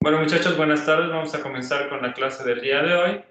Bueno, muchachos, buenas tardes. Vamos a comenzar con la clase del día de hoy.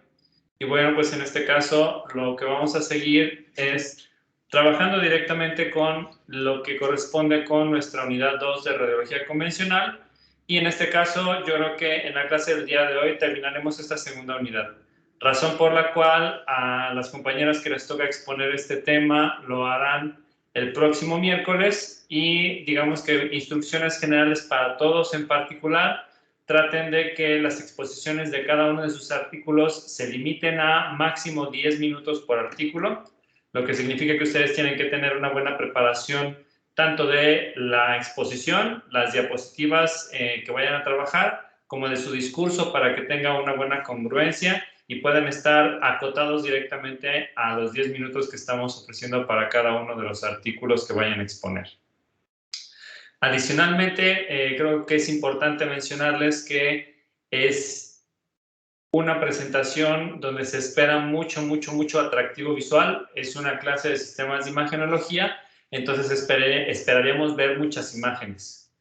Y bueno, pues en este caso lo que vamos a seguir es trabajando directamente con lo que corresponde con nuestra unidad 2 de radiología convencional. Y en este caso yo creo que en la clase del día de hoy terminaremos esta segunda unidad. Razón por la cual a las compañeras que les toca exponer este tema lo harán el próximo miércoles y digamos que instrucciones generales para todos en particular. Traten de que las exposiciones de cada uno de sus artículos se limiten a máximo 10 minutos por artículo, lo que significa que ustedes tienen que tener una buena preparación tanto de la exposición, las diapositivas que vayan a trabajar, como de su discurso para que tenga una buena congruencia y puedan estar acotados directamente a los 10 minutos que estamos ofreciendo para cada uno de los artículos que vayan a exponer. Adicionalmente, creo que es importante mencionarles que es una presentación donde se espera mucho atractivo visual. Es una clase de sistemas de imagenología, entonces esperaríamos ver muchas imágenes.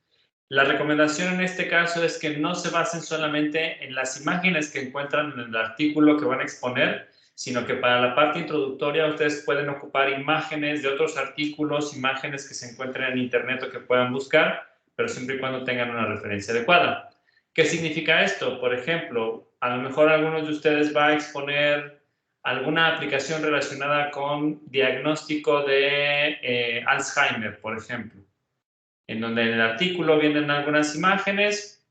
La recomendación en este caso es que no se basen solamente en las imágenes que encuentran en el artículo que van a exponer, sino que para la parte introductoria ustedes pueden ocupar imágenes de otros artículos, imágenes que se encuentren en internet o que puedan buscar, pero siempre y cuando tengan una referencia adecuada. ¿Qué significa esto? Por ejemplo, a lo mejor algunos de ustedes va a exponer alguna aplicación relacionada con diagnóstico de Alzheimer, por ejemplo, en donde en el artículo vienen algunas imágenes,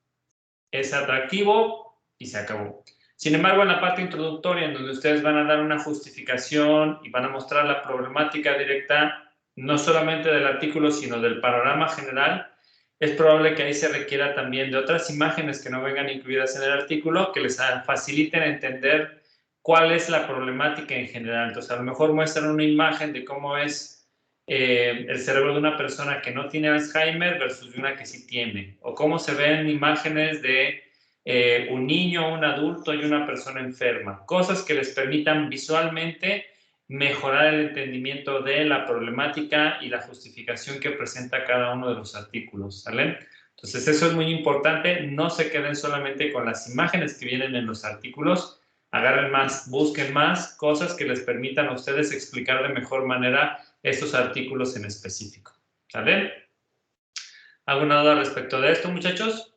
es atractivo y se acabó. Sin embargo, en la parte introductoria, en donde ustedes van a dar una justificación y van a mostrar la problemática directa, no solamente del artículo, sino del panorama general, es probable que ahí se requiera también de otras imágenes que no vengan incluidas en el artículo, que les faciliten entender cuál es la problemática en general. Entonces, a lo mejor muestran una imagen de cómo es el cerebro de una persona que no tiene Alzheimer versus de una que sí tiene, o cómo se ven imágenes de un niño, un adulto y una persona enferma, cosas que les permitan visualmente mejorar el entendimiento de la problemática y la justificación que presenta cada uno de los artículos, ¿sale? Entonces eso es muy importante, no se queden solamente con las imágenes que vienen en los artículos, agarren más, busquen más cosas que les permitan a ustedes explicar de mejor manera estos artículos en específico, ¿sale? ¿Alguna duda respecto de esto, muchachos?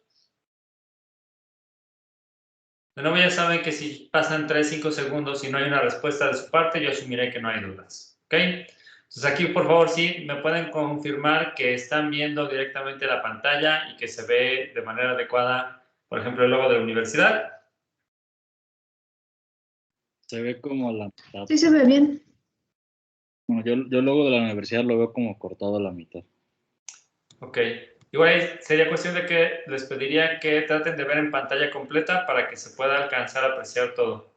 De nuevo ya saben que si pasan 3-5 segundos y no hay una respuesta de su parte, yo asumiré que no hay dudas, ¿ok? Entonces aquí, por favor, sí, me pueden confirmar que están viendo directamente la pantalla y que se ve de manera adecuada, por ejemplo, el logo de la universidad. Se ve como la mitad. Sí, se ve bien. Bueno, yo luego de la universidad lo veo como cortado a la mitad. Ok. Igual sería cuestión de que les pediría que traten de ver en pantalla completa para que se pueda alcanzar a apreciar todo.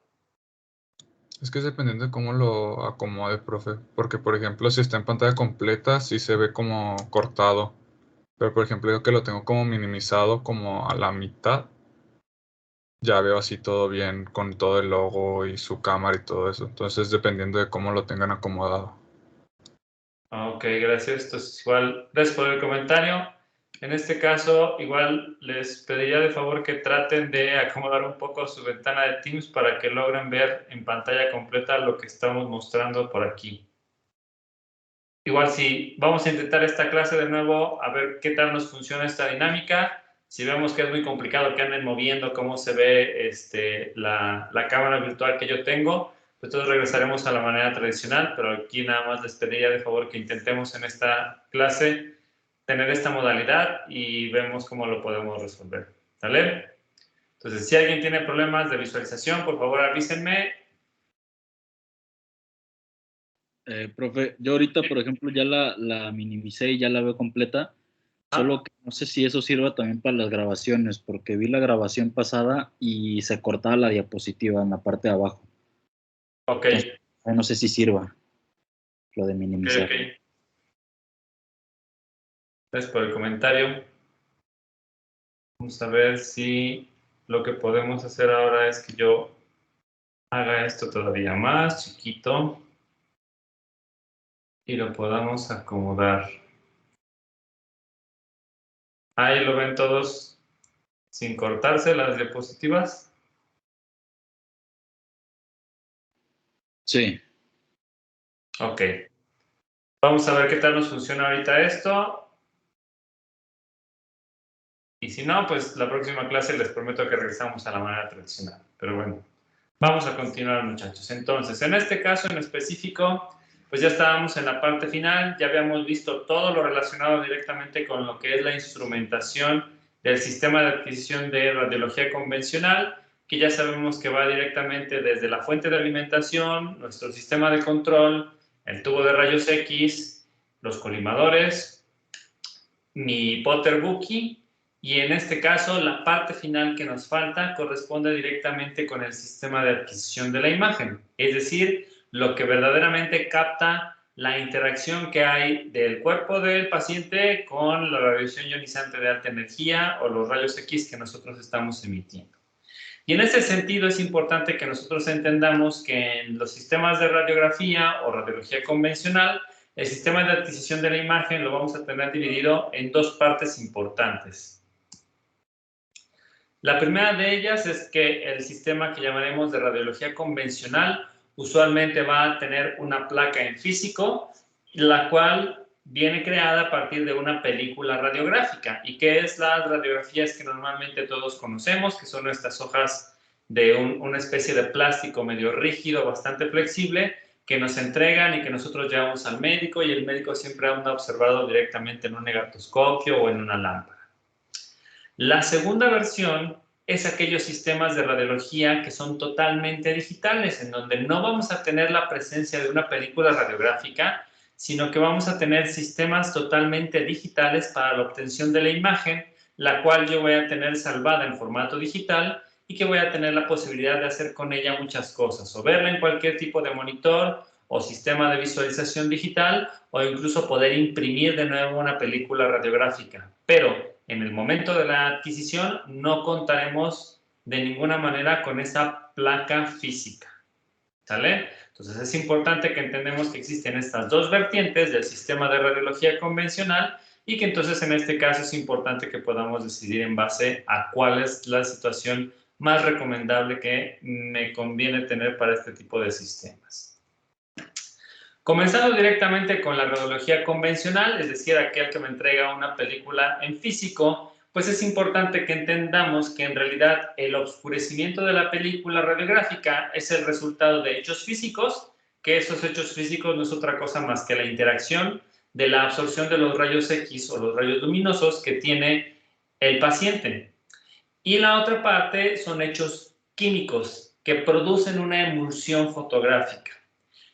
Es que es dependiendo de cómo lo acomode, profe. Porque, por ejemplo, si está en pantalla completa, sí se ve como cortado. Pero, por ejemplo, yo que lo tengo como minimizado, como a la mitad, ya veo así todo bien con todo el logo y su cámara y todo eso. Entonces, dependiendo de cómo lo tengan acomodado. Ok, gracias. Entonces, igual, gracias por el comentario. En este caso, igual les pediría de favor que traten de acomodar un poco su ventana de Teams para que logren ver en pantalla completa lo que estamos mostrando por aquí. Igual, si vamos a intentar esta clase de nuevo, a ver qué tal nos funciona esta dinámica. Si vemos que es muy complicado que anden moviendo cómo se ve la cámara virtual que yo tengo, pues entonces regresaremos a la manera tradicional, pero aquí nada más les pediría de favor que intentemos en esta clase tener esta modalidad y vemos cómo lo podemos resolver. ¿Sale? Entonces, si alguien tiene problemas de visualización, por favor avísenme. Profe, yo ahorita, por ejemplo, ya la minimicé y ya la veo completa, solo que no sé si eso sirva también para las grabaciones, porque vi la grabación pasada y se cortaba la diapositiva en la parte de abajo. Ok. Entonces, no sé si sirva lo de minimizar. Ok. Gracias por el comentario. Vamos a ver si lo que podemos hacer ahora es que yo haga esto todavía más chiquito y lo podamos acomodar. Ahí lo ven todos. sin cortarse las diapositivas. Sí. Ok. Vamos a ver qué tal nos funciona ahorita esto. Y si no, pues la próxima clase les prometo que regresamos a la manera tradicional. Pero bueno, vamos a continuar, muchachos. Entonces, en este caso en específico, pues ya estábamos en la parte final. Ya habíamos visto todo lo relacionado directamente con lo que es la instrumentación del sistema de adquisición de radiología convencional, que ya sabemos que va directamente desde la fuente de alimentación, nuestro sistema de control, el tubo de rayos X, los colimadores, mi Potter Bookie, y en este caso la parte final que nos falta corresponde directamente con el sistema de adquisición de la imagen, es decir, lo que verdaderamente capta la interacción que hay del cuerpo del paciente con la radiación ionizante de alta energía o los rayos X que nosotros estamos emitiendo. Y en ese sentido es importante que nosotros entendamos que en los sistemas de radiografía o radiología convencional, el sistema de adquisición de la imagen lo vamos a tener dividido en dos partes importantes. La primera de ellas es que el sistema que llamaremos de radiología convencional usualmente va a tener una placa en físico, la cual viene creada a partir de una película radiográfica. ¿Y qué es las radiografías que normalmente todos conocemos? Que son estas hojas de una especie de plástico medio rígido, bastante flexible, que nos entregan y que nosotros llevamos al médico, y el médico siempre anda observado directamente en un negatoscopio o en una lámpara. La segunda versión es aquellos sistemas de radiología que son totalmente digitales, en donde no vamos a tener la presencia de una película radiográfica, sino que vamos a tener sistemas totalmente digitales para la obtención de la imagen, la cual yo voy a tener salvada en formato digital y que voy a tener la posibilidad de hacer con ella muchas cosas, o verla en cualquier tipo de monitor o sistema de visualización digital, o incluso poder imprimir de nuevo una película radiográfica. Pero en el momento de la adquisición no contaremos de ninguna manera con esa placa física. ¿Sale? Entonces es importante que entendamos que existen estas dos vertientes del sistema de radiología convencional y que entonces en este caso es importante que podamos decidir en base a cuál es la situación más recomendable que me conviene tener para este tipo de sistemas. Comenzando directamente con la radiología convencional, es decir, aquel que me entrega una película en físico, pues es importante que entendamos que en realidad el oscurecimiento de la película radiográfica es el resultado de hechos físicos, que esos hechos físicos no es otra cosa más que la interacción de la absorción de los rayos X o los rayos luminosos que tiene el paciente. Y la otra parte son hechos químicos que producen una emulsión fotográfica.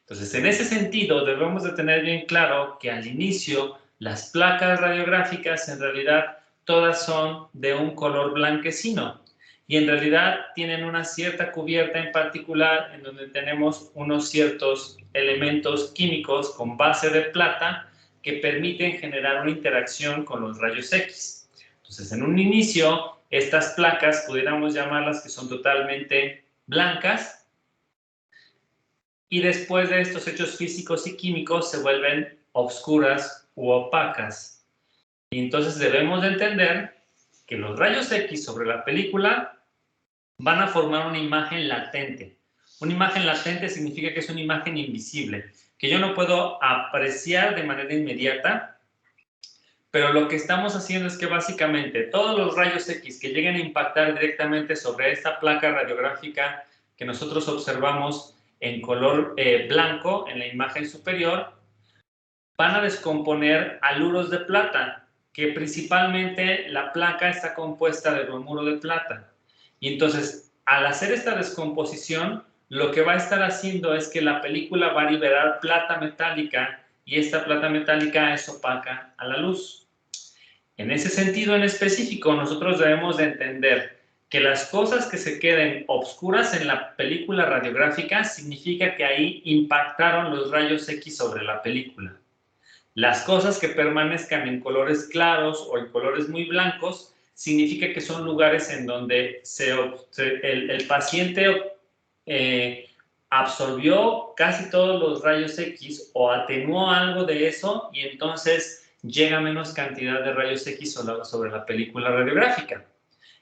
Entonces, en ese sentido, debemos de tener bien claro que al inicio las placas radiográficas en realidad todas son de un color blanquecino y en realidad tienen una cierta cubierta en particular en donde tenemos unos ciertos elementos químicos con base de plata que permiten generar una interacción con los rayos X. Entonces, en un inicio, estas placas pudiéramos llamarlas que son totalmente blancas, y después de estos hechos físicos y químicos se vuelven oscuras u opacas. Y entonces debemos de entender que los rayos X sobre la película van a formar una imagen latente. Una imagen latente significa que es una imagen invisible, que yo no puedo apreciar de manera inmediata, pero lo que estamos haciendo es que básicamente todos los rayos X que lleguen a impactar directamente sobre esta placa radiográfica que nosotros observamos en color blanco en la imagen superior, van a descomponer haluros de plata, que principalmente la placa está compuesta de bromuro de plata. Y entonces, al hacer esta descomposición, lo que va a estar haciendo es que la película va a liberar plata metálica y esta plata metálica es opaca a la luz. En ese sentido en específico, nosotros debemos de entender que las cosas que se queden oscuras en la película radiográfica significa que ahí impactaron los rayos X sobre la película. Las cosas que permanezcan en colores claros o en colores muy blancos significa que son lugares en donde el paciente absorbió casi todos los rayos X o atenuó algo de eso y entonces llega menos cantidad de rayos X sobre la película radiográfica.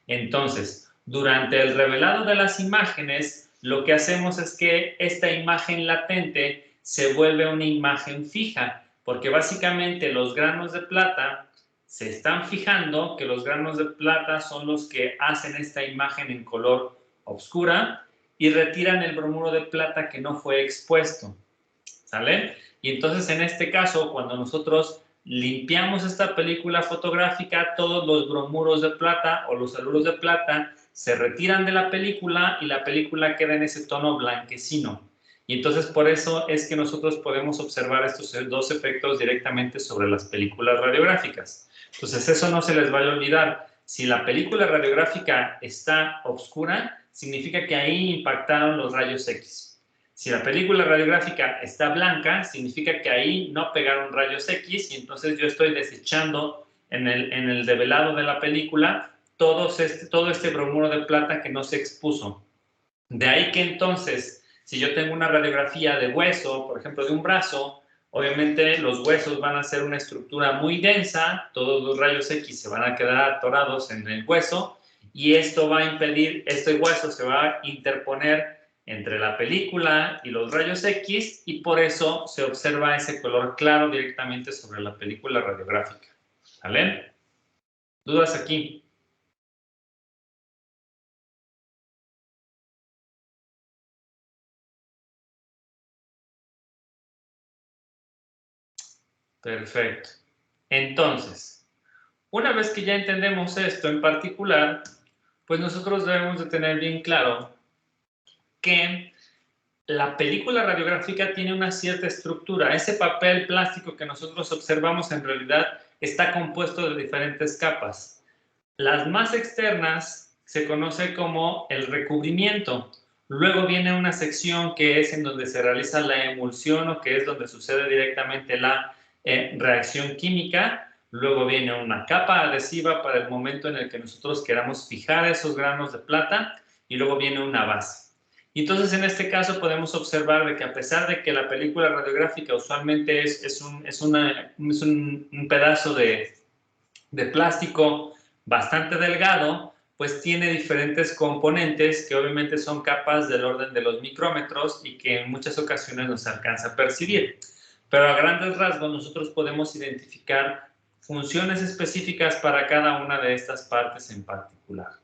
Entonces, durante el revelado de las imágenes, lo que hacemos es que esta imagen latente se vuelve una imagen fija, porque básicamente los granos de plata se están fijando, que los granos de plata son los que hacen esta imagen en color oscura y retiran el bromuro de plata que no fue expuesto, ¿sale? Y entonces en este caso, cuando nosotros limpiamos esta película fotográfica, todos los bromuros de plata o los haluros de plata se retiran de la película y la película queda en ese tono blanquecino. Y entonces por eso es que nosotros podemos observar estos dos efectos directamente sobre las películas radiográficas. Entonces eso no se les vaya a olvidar. Si la película radiográfica está oscura, significa que ahí impactaron los rayos X. Si la película radiográfica está blanca, significa que ahí no pegaron rayos X y entonces yo estoy desechando en el develado de la película todo este bromuro de plata que no se expuso. De ahí que entonces, si yo tengo una radiografía de hueso, por ejemplo de un brazo, obviamente los huesos van a ser una estructura muy densa, todos los rayos X se van a quedar atorados en el hueso y esto va a impedir, este hueso se va a interponer entre la película y los rayos X y por eso se observa ese color claro directamente sobre la película radiográfica. ¿Vale? ¿Dudas aquí? Perfecto. Entonces, una vez que ya entendemos esto en particular, pues nosotros debemos de tener bien claro que la película radiográfica tiene una cierta estructura. Ese papel plástico que nosotros observamos en realidad está compuesto de diferentes capas. Las más externas se conoce como el recubrimiento. Luego viene una sección que es en donde se realiza la emulsión o que es donde sucede directamente la reacción química. Luego viene una capa adhesiva para el momento en el que nosotros queramos fijar esos granos de plata y luego viene una base. Y entonces en este caso podemos observar de que a pesar de que la película radiográfica usualmente es un pedazo de plástico bastante delgado, pues tiene diferentes componentes que obviamente son capas del orden de los micrómetros y que en muchas ocasiones nos alcanza a percibir. Pero a grandes rasgos nosotros podemos identificar funciones específicas para cada una de estas partes en particular.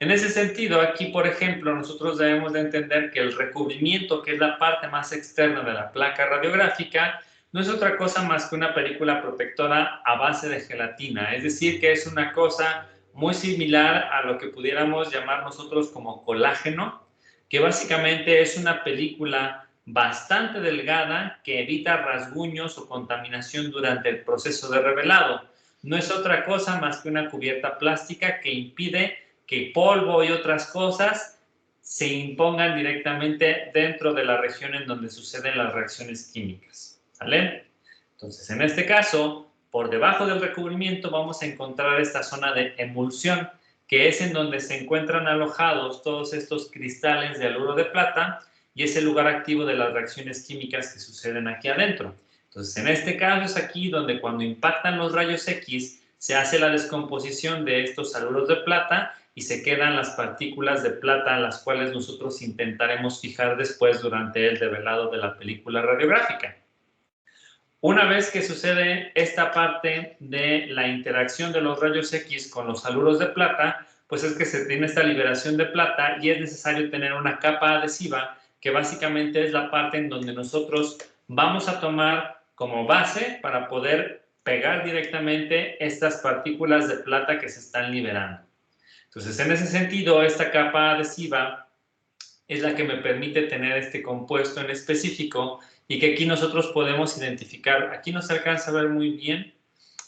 En ese sentido, aquí, por ejemplo, nosotros debemos de entender que el recubrimiento, que es la parte más externa de la placa radiográfica, no es otra cosa más que una película protectora a base de gelatina. Es decir, que es una cosa muy similar a lo que pudiéramos llamar nosotros como colágeno, que básicamente es una película bastante delgada que evita rasguños o contaminación durante el proceso de revelado. No es otra cosa más que una cubierta plástica que impide que polvo y otras cosas se impongan directamente dentro de la región en donde suceden las reacciones químicas. ¿Vale? Entonces, en este caso, por debajo del recubrimiento vamos a encontrar esta zona de emulsión, que es en donde se encuentran alojados todos estos cristales de haluro de plata y es el lugar activo de las reacciones químicas que suceden aquí adentro. Entonces, en este caso es aquí donde cuando impactan los rayos X se hace la descomposición de estos haluros de plata y se quedan las partículas de plata, las cuales nosotros intentaremos fijar después durante el develado de la película radiográfica. Una vez que sucede esta parte de la interacción de los rayos X con los haluros de plata, pues es que se tiene esta liberación de plata y es necesario tener una capa adhesiva que básicamente es la parte en donde nosotros vamos a tomar como base para poder pegar directamente estas partículas de plata que se están liberando. Entonces, en ese sentido, esta capa adhesiva es la que me permite tener este compuesto en específico y que aquí nosotros podemos identificar. Aquí no se alcanza a ver muy bien,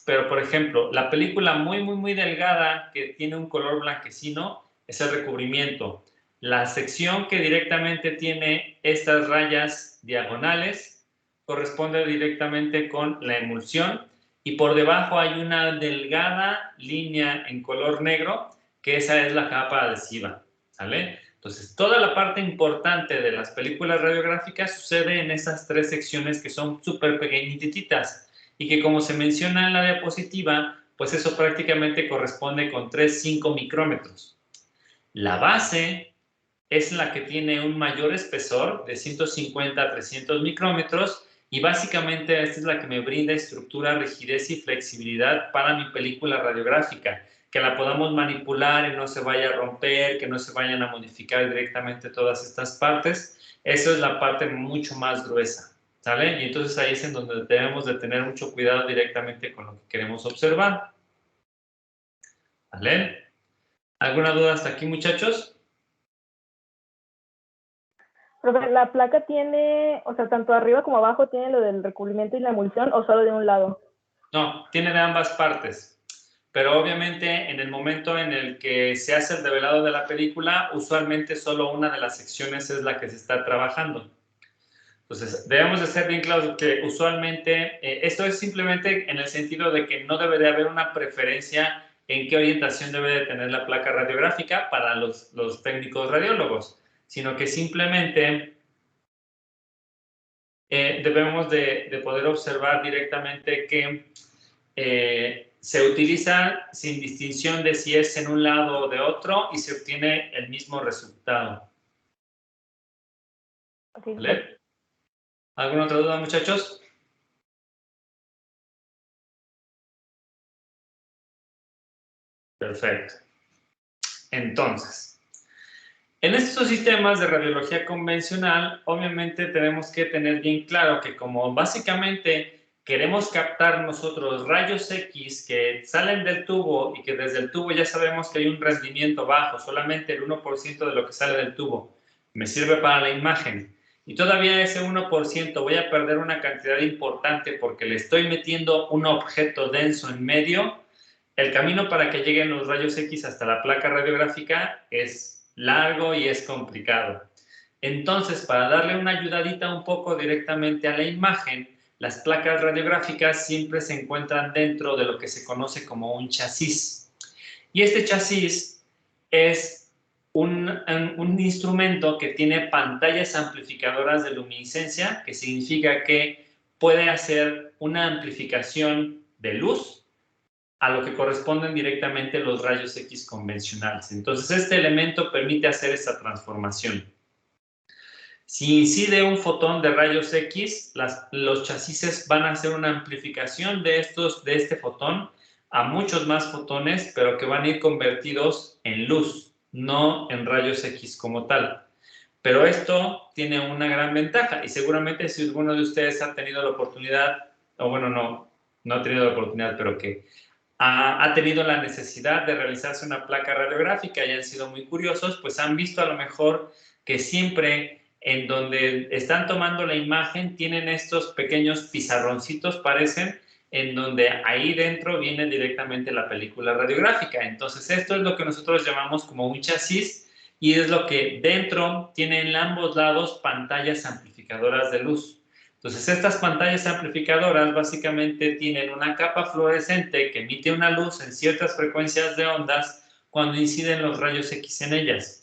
pero por ejemplo, la película muy delgada que tiene un color blanquecino es el recubrimiento. La sección que directamente tiene estas rayas diagonales corresponde directamente con la emulsión y por debajo hay una delgada línea en color negro que esa es la capa adhesiva, ¿sale? Entonces, toda la parte importante de las películas radiográficas sucede en esas tres secciones que son súper pequeñitas y que, como se menciona en la diapositiva, pues eso prácticamente corresponde con 3-5 micrómetros. La base es la que tiene un mayor espesor de 150 a 300 micrómetros y básicamente esta es la que me brinda estructura, rigidez y flexibilidad para mi película radiográfica, que la podamos manipular y no se vaya a romper, que no se vayan a modificar directamente todas estas partes. Eso es la parte mucho más gruesa, ¿sale? Y entonces ahí es en donde debemos de tener mucho cuidado directamente con lo que queremos observar. ¿Vale? ¿Alguna duda hasta aquí, muchachos? Profe, ¿la placa tiene, o sea, tanto arriba como abajo tiene lo del recubrimiento y la emulsión o solo de un lado? No, tiene de ambas partes. Pero obviamente en el momento en el que se hace el develado de la película, usualmente solo una de las secciones es la que se está trabajando. Entonces, debemos de ser bien claros que usualmente esto es simplemente en el sentido de que no debe de haber una preferencia en qué orientación debe de tener la placa radiográfica para los técnicos radiólogos, sino que simplemente debemos de poder observar directamente que se utiliza sin distinción de si es en un lado o de otro y se obtiene el mismo resultado. Okay. ¿Vale? ¿Alguna otra duda, muchachos? Perfecto. Entonces, en estos sistemas de radiología convencional, obviamente tenemos que tener bien claro que como básicamente queremos captar nosotros rayos X que salen del tubo y que desde el tubo ya sabemos que hay un rendimiento bajo, solamente el 1% de lo que sale del tubo me sirve para la imagen. Y todavía ese 1% voy a perder una cantidad importante porque le estoy metiendo un objeto denso en medio. El camino para que lleguen los rayos X hasta la placa radiográfica es largo y es complicado. Entonces, para darle una ayudadita un poco directamente a la imagen, las placas radiográficas siempre se encuentran dentro de lo que se conoce como un chasis. Y este chasis es un instrumento que tiene pantallas amplificadoras de luminiscencia, que significa que puede hacer una amplificación de luz a lo que corresponden directamente los rayos X convencionales. Entonces, este elemento permite hacer esta transformación. Si incide un fotón de rayos X, los chasis van a hacer una amplificación de este fotón a muchos más fotones, pero que van a ir convertidos en luz, no en rayos X como tal. Pero esto tiene una gran ventaja y seguramente si alguno de ustedes ha tenido la oportunidad, o bueno, no ha tenido la oportunidad, pero que ha tenido la necesidad de realizarse una placa radiográfica y han sido muy curiosos, pues han visto a lo mejor que siempre en donde están tomando la imagen tienen estos pequeños pizarroncitos, parecen, en donde ahí dentro viene directamente la película radiográfica. Entonces esto es lo que nosotros llamamos como un chasis y es lo que dentro tiene en ambos lados pantallas amplificadoras de luz. Entonces estas pantallas amplificadoras básicamente tienen una capa fluorescente que emite una luz en ciertas frecuencias de ondas cuando inciden los rayos X en ellas.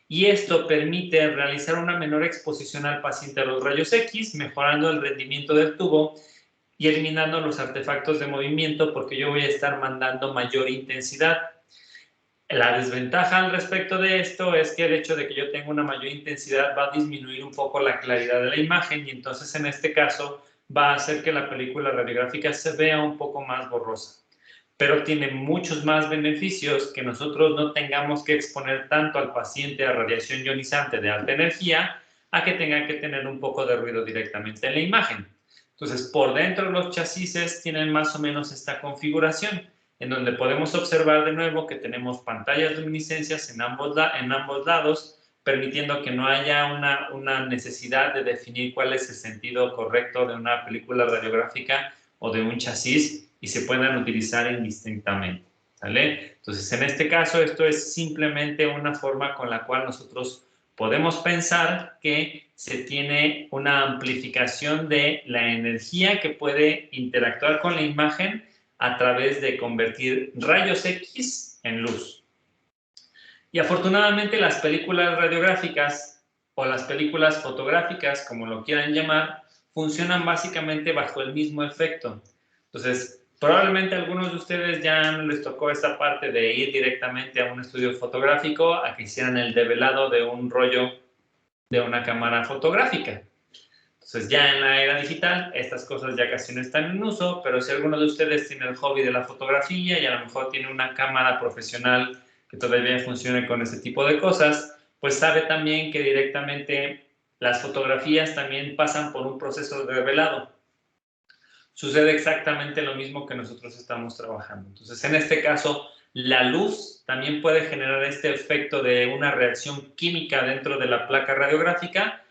Y esto permite realizar una menor exposición al paciente a los rayos X, mejorando el rendimiento del tubo y eliminando los artefactos de movimiento porque yo voy a estar mandando mayor intensidad. La desventaja al respecto de esto es que el hecho de que yo tenga una mayor intensidad va a disminuir un poco la claridad de la imagen y entonces en este caso va a hacer que la película radiográfica se vea un poco más borrosa. Pero tiene muchos más beneficios que nosotros no tengamos que exponer tanto al paciente a radiación ionizante de alta energía a que tenga que tener un poco de ruido directamente en la imagen. Entonces, por dentro los chasis tienen más o menos esta configuración, en donde podemos observar de nuevo que tenemos pantallas luminiscencias en ambos lados, permitiendo que no haya una necesidad de definir cuál es el sentido correcto de una película radiográfica o de un chasis y se puedan utilizar indistintamente, ¿vale? Entonces, en este caso, esto es simplemente una forma con la cual nosotros podemos pensar que se tiene una amplificación de la energía que puede interactuar con la imagen a través de convertir rayos X en luz. Y afortunadamente las películas radiográficas o las películas fotográficas, como lo quieran llamar, funcionan básicamente bajo el mismo efecto. Entonces, Probablemente a algunos de ustedes ya no les tocó esta parte de ir directamente a un estudio fotográfico a que hicieran el develado de un rollo de una cámara fotográfica. Entonces ya en la era digital estas cosas ya casi no están en uso, pero si alguno de ustedes tiene el hobby de la fotografía y a lo mejor tiene una cámara profesional que todavía funcione con ese tipo de cosas, pues sabe también que directamente las fotografías también pasan por un proceso de develado. Sucede exactamente lo mismo que nosotros estamos trabajando. Entonces, en este caso, la luz también puede generar este efecto de una reacción química dentro de la placa radiográfica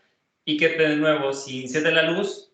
y que, de nuevo, si incide la luz,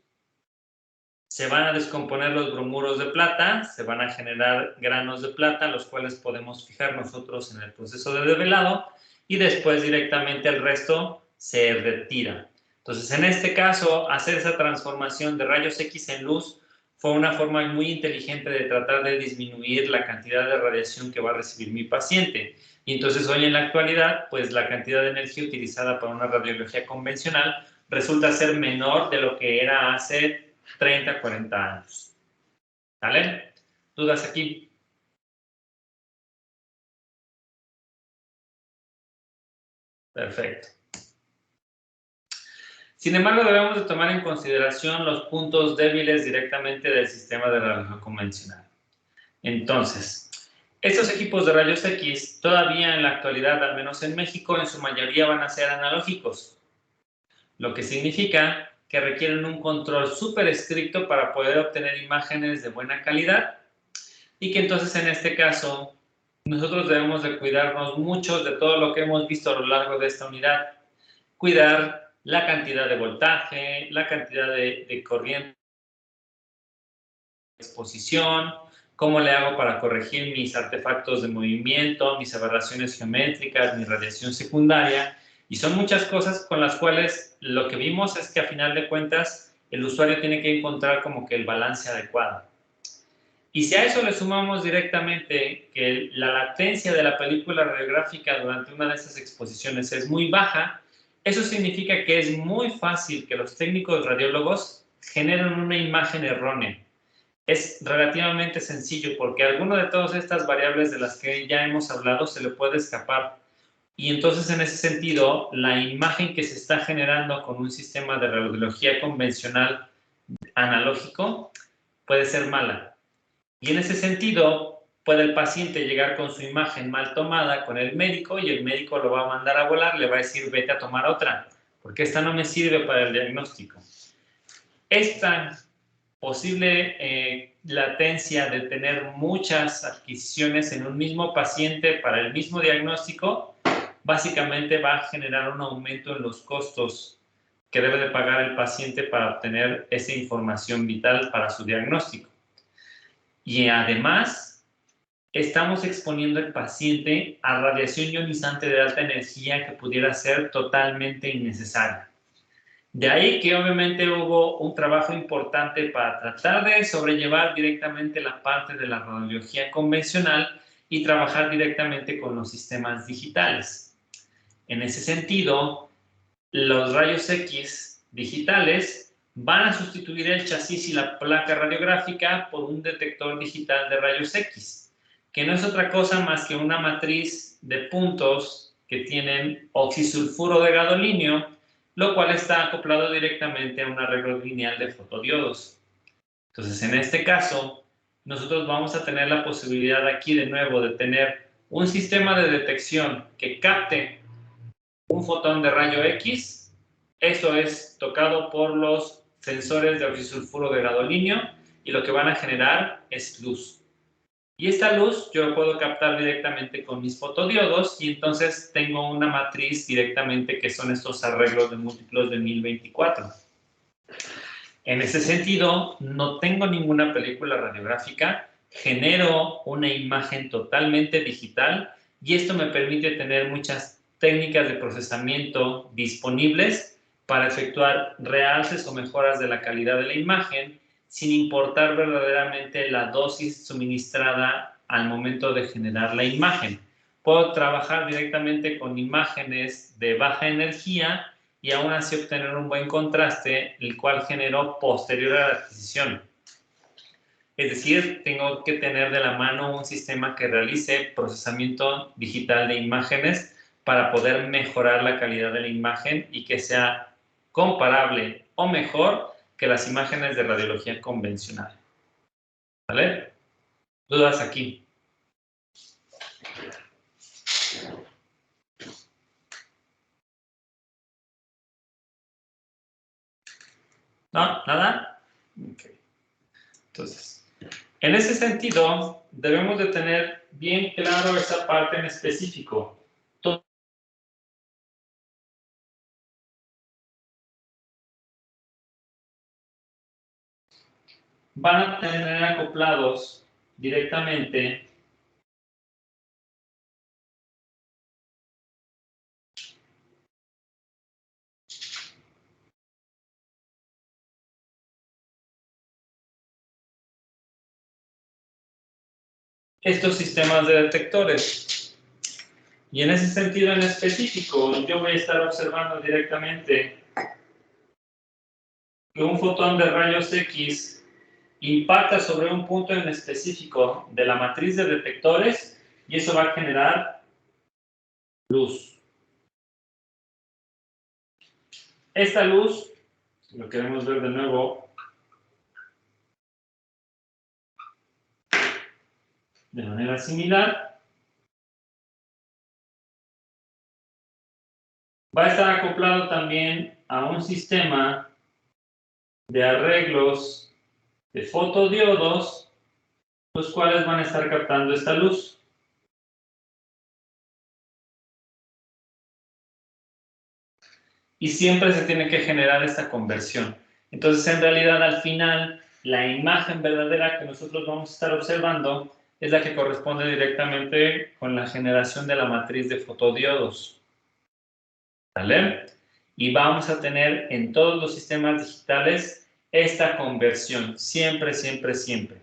se van a descomponer los bromuros de plata, se van a generar granos de plata, los cuales podemos fijar nosotros en el proceso de develado y después directamente el resto se retira. Entonces, en este caso, hacer esa transformación de rayos X en luz fue una forma muy inteligente de tratar de disminuir la cantidad de radiación que va a recibir mi paciente. Y entonces hoy en la actualidad, pues la cantidad de energía utilizada para una radiología convencional resulta ser menor de lo que era hace 30, 40 años. ¿Vale? ¿Dudas aquí? Perfecto. Sin embargo, debemos de tomar en consideración los puntos débiles directamente del sistema de radiología convencional. Entonces, estos equipos de rayos X todavía en la actualidad, al menos en México, en su mayoría van a ser analógicos, lo que significa que requieren un control súper estricto para poder obtener imágenes de buena calidad y que entonces en este caso nosotros debemos de cuidarnos mucho de todo lo que hemos visto a lo largo de esta unidad. Cuidar la cantidad de voltaje, la cantidad de corriente, exposición, cómo le hago para corregir mis artefactos de movimiento, mis aberraciones geométricas, mi radiación secundaria. Y son muchas cosas con las cuales lo que vimos es que a final de cuentas el usuario tiene que encontrar como que el balance adecuado. Y si a eso le sumamos directamente que la latencia de la película radiográfica durante una de esas exposiciones es muy baja, eso significa que es muy fácil que los técnicos radiólogos generen una imagen errónea. Es relativamente sencillo porque alguna de todas estas variables de las que ya hemos hablado se le puede escapar. Y entonces, en ese sentido, la imagen que se está generando con un sistema de radiología convencional analógico puede ser mala. Y en ese sentido, puede el paciente llegar con su imagen mal tomada con el médico y el médico lo va a mandar a volar, le va a decir, vete a tomar otra, porque esta no me sirve para el diagnóstico. Esta posible latencia de tener muchas adquisiciones en un mismo paciente para el mismo diagnóstico, básicamente va a generar un aumento en los costos que debe de pagar el paciente para obtener esa información vital para su diagnóstico. Y además, estamos exponiendo al paciente a radiación ionizante de alta energía que pudiera ser totalmente innecesaria. De ahí que obviamente hubo un trabajo importante para tratar de sobrellevar directamente la parte de la radiología convencional y trabajar directamente con los sistemas digitales. En ese sentido, los rayos X digitales van a sustituir el chasis y la placa radiográfica por un detector digital de rayos X, que no es otra cosa más que una matriz de puntos que tienen oxisulfuro de gadolinio, lo cual está acoplado directamente a un arreglo lineal de fotodiodos. Entonces, en este caso, nosotros vamos a tener la posibilidad aquí de nuevo de tener un sistema de detección que capte un fotón de rayo X. Eso es tocado por los sensores de oxisulfuro de gadolinio y lo que van a generar es luz. Y esta luz yo la puedo captar directamente con mis fotodiodos y entonces tengo una matriz directamente que son estos arreglos de múltiplos de 1024. En ese sentido, no tengo ninguna película radiográfica, genero una imagen totalmente digital y esto me permite tener muchas técnicas de procesamiento disponibles para efectuar realces o mejoras de la calidad de la imagen sin importar verdaderamente la dosis suministrada al momento de generar la imagen. Puedo trabajar directamente con imágenes de baja energía y aún así obtener un buen contraste, el cual generó posterior a la adquisición. Es decir, tengo que tener de la mano un sistema que realice procesamiento digital de imágenes para poder mejorar la calidad de la imagen y que sea comparable o mejor que las imágenes de radiología convencional. ¿Vale? ¿Dudas aquí? ¿No? ¿Nada? Ok. Entonces, en ese sentido, debemos de tener bien claro esa parte en específico. Van a tener acoplados directamente estos sistemas de detectores. Y en ese sentido en específico, yo voy a estar observando directamente que un fotón de rayos X impacta sobre un punto en específico de la matriz de detectores y eso va a generar luz. Esta luz, si lo queremos ver de nuevo, de manera similar, va a estar acoplado también a un sistema de arreglos de fotodiodos, los cuales van a estar captando esta luz. Y siempre se tiene que generar esta conversión. Entonces, en realidad, al final, la imagen verdadera que nosotros vamos a estar observando es la que corresponde directamente con la generación de la matriz de fotodiodos. ¿Vale? Y vamos a tener en todos los sistemas digitales esta conversión, siempre, siempre, siempre.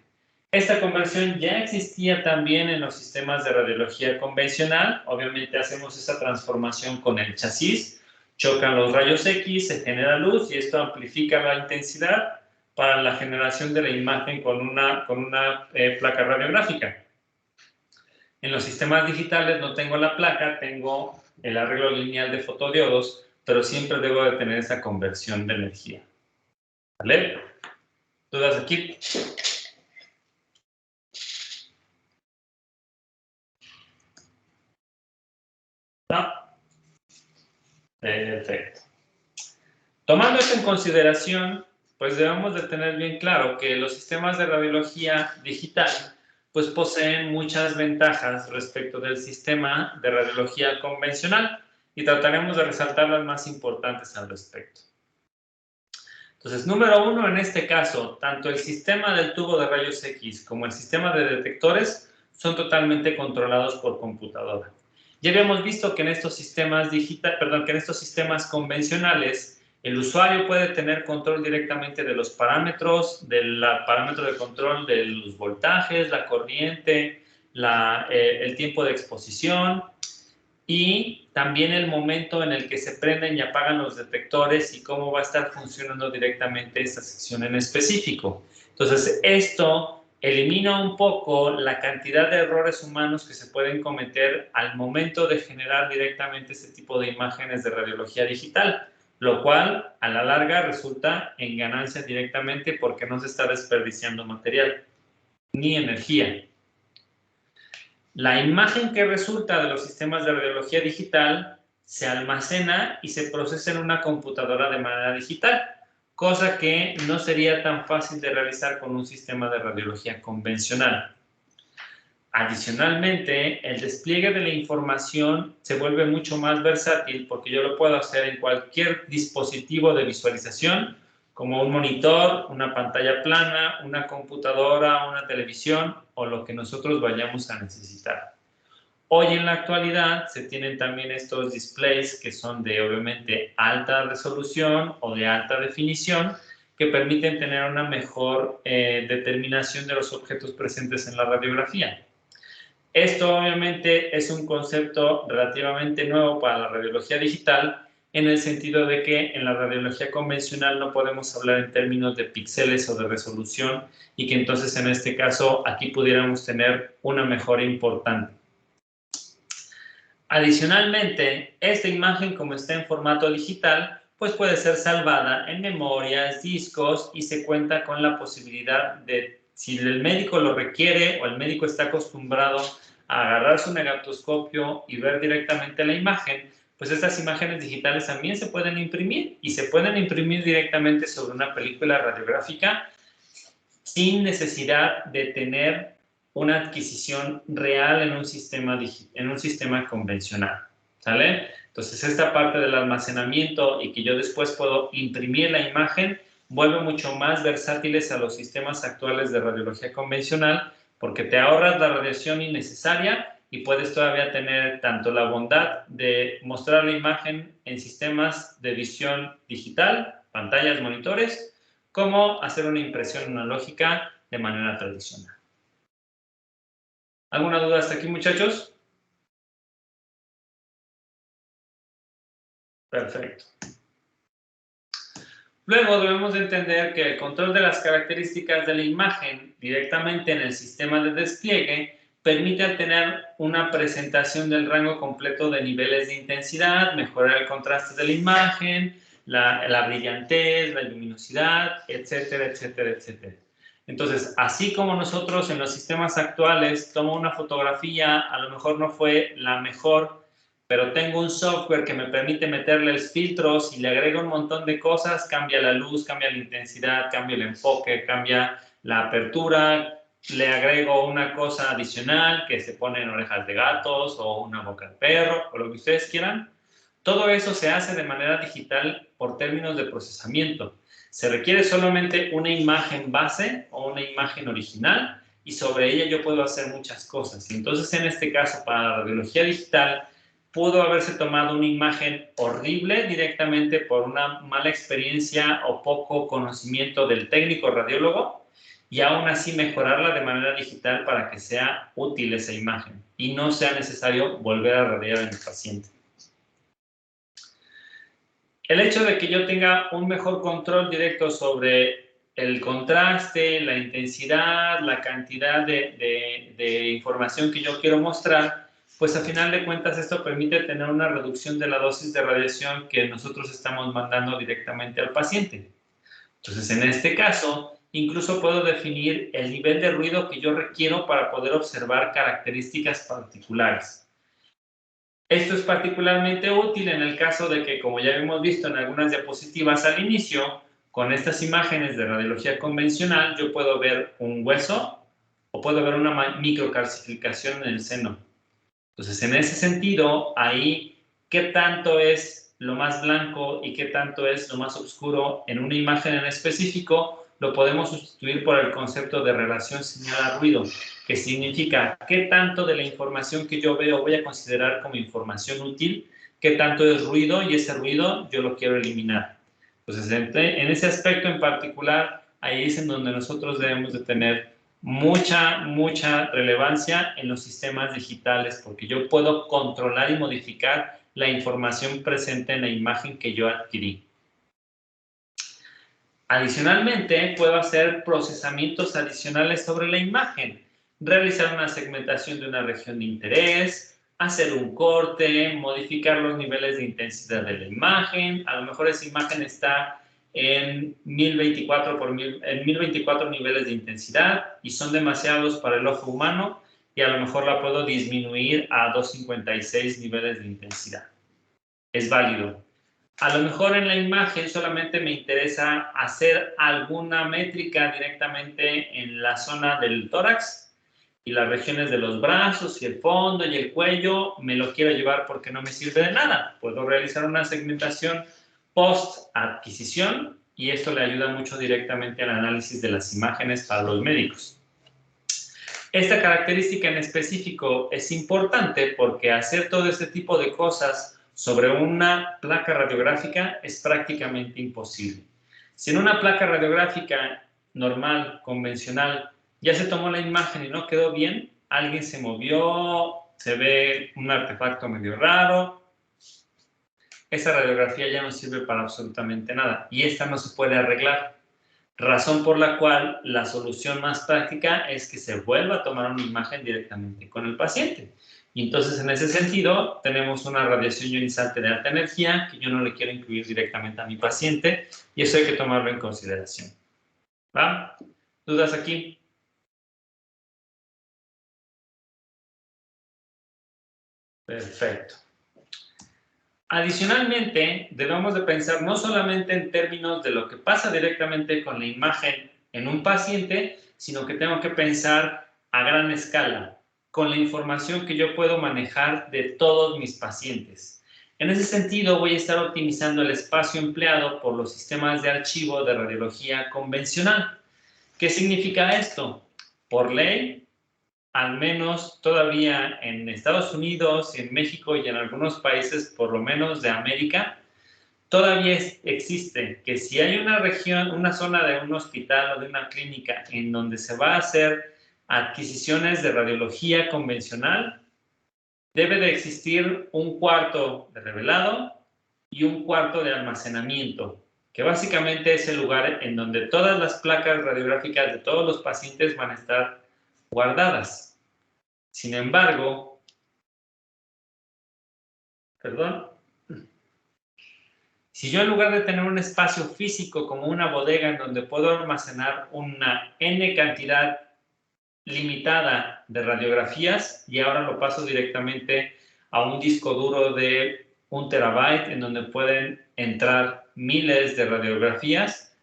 Esta conversión ya existía también en los sistemas de radiología convencional. Obviamente hacemos esa transformación con el chasis. Chocan los rayos X, se genera luz y esto amplifica la intensidad para la generación de la imagen con una placa radiográfica. En los sistemas digitales no tengo la placa, tengo el arreglo lineal de fotodiodos, pero siempre debo de tener esa conversión de energía. ¿Vale? ¿Dudas aquí? ¿No? Perfecto. Tomando esto en consideración, pues debemos de tener bien claro que los sistemas de radiología digital pues poseen muchas ventajas respecto del sistema de radiología convencional y trataremos de resaltar las más importantes al respecto. Entonces, número uno, en este caso, tanto el sistema del tubo de rayos X como el sistema de detectores son totalmente controlados por computadora. Ya habíamos visto que en estos sistemas convencionales, el usuario puede tener control directamente de los parámetros, del parámetro de control de los voltajes, la corriente, el tiempo de exposición y también el momento en el que se prenden y apagan los detectores y cómo va a estar funcionando directamente esta sección en específico. Entonces, esto elimina un poco la cantidad de errores humanos que se pueden cometer al momento de generar directamente este tipo de imágenes de radiología digital, lo cual a la larga resulta en ganancia directamente porque no se está desperdiciando material ni energía. La imagen que resulta de los sistemas de radiología digital se almacena y se procesa en una computadora de manera digital, cosa que no sería tan fácil de realizar con un sistema de radiología convencional. Adicionalmente, el despliegue de la información se vuelve mucho más versátil porque yo lo puedo hacer en cualquier dispositivo de visualización, como un monitor, una pantalla plana, una computadora, una televisión o lo que nosotros vayamos a necesitar. Hoy en la actualidad se tienen también estos displays que son de obviamente alta resolución o de alta definición que permiten tener una mejor determinación de los objetos presentes en la radiografía. Esto obviamente es un concepto relativamente nuevo para la radiología digital, en el sentido de que en la radiología convencional no podemos hablar en términos de píxeles o de resolución y que entonces en este caso aquí pudiéramos tener una mejora importante. Adicionalmente, esta imagen, como está en formato digital, pues puede ser salvada en memorias, discos, y se cuenta con la posibilidad de, si el médico lo requiere o el médico está acostumbrado a agarrar su negatoscopio y ver directamente la imagen, pues estas imágenes digitales también se pueden imprimir y se pueden imprimir directamente sobre una película radiográfica sin necesidad de tener una adquisición real en un sistema convencional, ¿sale? Entonces, esta parte del almacenamiento y que yo después puedo imprimir la imagen vuelve mucho más versátiles a los sistemas actuales de radiología convencional porque te ahorras la radiación innecesaria y puedes todavía tener tanto la bondad de mostrar la imagen en sistemas de visión digital, pantallas, monitores, como hacer una impresión analógica de manera tradicional. ¿Alguna duda hasta aquí, muchachos? Perfecto. Luego debemos de entender que el control de las características de la imagen directamente en el sistema de despliegue permite tener una presentación del rango completo de niveles de intensidad, mejorar el contraste de la imagen, la brillantez, la luminosidad, etcétera, etcétera, etcétera. Entonces, así como nosotros en los sistemas actuales tomo una fotografía, a lo mejor no fue la mejor, pero tengo un software que me permite meterle filtros y le agrego un montón de cosas, cambia la luz, cambia la intensidad, cambia el enfoque, cambia la apertura, le agrego una cosa adicional que se pone en orejas de gatos o una boca de perro o lo que ustedes quieran. Todo eso se hace de manera digital por términos de procesamiento. Se requiere solamente una imagen base o una imagen original y sobre ella yo puedo hacer muchas cosas. Entonces, en este caso, para la radiología digital, pudo haberse tomado una imagen horrible directamente por una mala experiencia o poco conocimiento del técnico radiólogo y aún así mejorarla de manera digital para que sea útil esa imagen y no sea necesario volver a radiar en el paciente. El hecho de que yo tenga un mejor control directo sobre el contraste, la intensidad, la cantidad de información que yo quiero mostrar, pues a final de cuentas esto permite tener una reducción de la dosis de radiación que nosotros estamos mandando directamente al paciente. Entonces, en este caso, incluso puedo definir el nivel de ruido que yo requiero para poder observar características particulares. Esto es particularmente útil en el caso de que, como ya hemos visto en algunas diapositivas al inicio, con estas imágenes de radiología convencional yo puedo ver un hueso o puedo ver una microcalcificación en el seno. Entonces, en ese sentido, ahí, ¿qué tanto es lo más blanco y qué tanto es lo más oscuro en una imagen en específico? Lo podemos sustituir por el concepto de relación señal-ruido, que significa qué tanto de la información que yo veo voy a considerar como información útil, qué tanto es ruido y ese ruido yo lo quiero eliminar. Entonces, en ese aspecto en particular, ahí es en donde nosotros debemos de tener mucha relevancia en los sistemas digitales, porque yo puedo controlar y modificar la información presente en la imagen que yo adquirí. Adicionalmente, puedo hacer procesamientos adicionales sobre la imagen, realizar una segmentación de una región de interés, hacer un corte, modificar los niveles de intensidad de la imagen. A lo mejor esa imagen está en 1024 niveles de intensidad y son demasiados para el ojo humano y a lo mejor la puedo disminuir a 256 niveles de intensidad. Es válido. A lo mejor en la imagen solamente me interesa hacer alguna métrica directamente en la zona del tórax y las regiones de los brazos y el fondo y el cuello me lo quiero llevar porque no me sirve de nada. Puedo realizar una segmentación post-adquisición y esto le ayuda mucho directamente al análisis de las imágenes para los médicos. Esta característica en específico es importante porque hacer todo este tipo de cosas sobre una placa radiográfica es prácticamente imposible. Si en una placa radiográfica normal, convencional, ya se tomó la imagen y no quedó bien, alguien se movió, se ve un artefacto medio raro, esa radiografía ya no sirve para absolutamente nada y esta no se puede arreglar. Razón por la cual la solución más práctica es que se vuelva a tomar una imagen directamente con el paciente. Y entonces, en ese sentido, tenemos una radiación ionizante de alta energía que yo no le quiero incluir directamente a mi paciente y eso hay que tomarlo en consideración. ¿Va? ¿Dudas aquí? Perfecto. Adicionalmente, debemos de pensar no solamente en términos de lo que pasa directamente con la imagen en un paciente, sino que tengo que pensar a gran escala, con la información que yo puedo manejar de todos mis pacientes. En ese sentido, voy a estar optimizando el espacio empleado por los sistemas de archivo de radiología convencional. ¿Qué significa esto? Por ley, al menos todavía en Estados Unidos, en México y en algunos países, por lo menos de América, todavía existe que si hay una región, una zona de un hospital o de una clínica en donde se va a hacer adquisiciones de radiología convencional, debe de existir un cuarto de revelado y un cuarto de almacenamiento, que básicamente es el lugar en donde todas las placas radiográficas de todos los pacientes van a estar guardadas. Sin embargo, si yo en lugar de tener un espacio físico como una bodega en donde puedo almacenar una N cantidad limitada de radiografías y ahora lo paso directamente a un disco duro de 1 terabyte en donde pueden entrar miles de radiografías,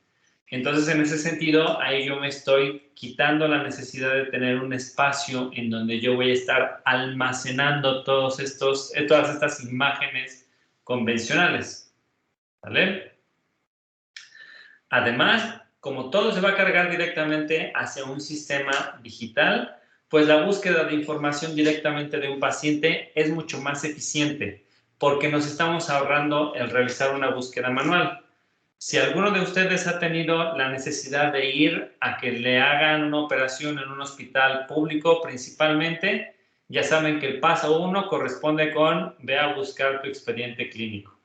entonces en ese sentido ahí yo me estoy quitando la necesidad de tener un espacio en donde yo voy a estar almacenando todas estas imágenes convencionales, ¿vale? Además, como todo se va a cargar directamente hacia un sistema digital, pues la búsqueda de información directamente de un paciente es mucho más eficiente porque nos estamos ahorrando el realizar una búsqueda manual. Si alguno de ustedes ha tenido la necesidad de ir a que le hagan una operación en un hospital público principalmente, ya saben que el paso 1 corresponde con ve a buscar tu expediente clínico.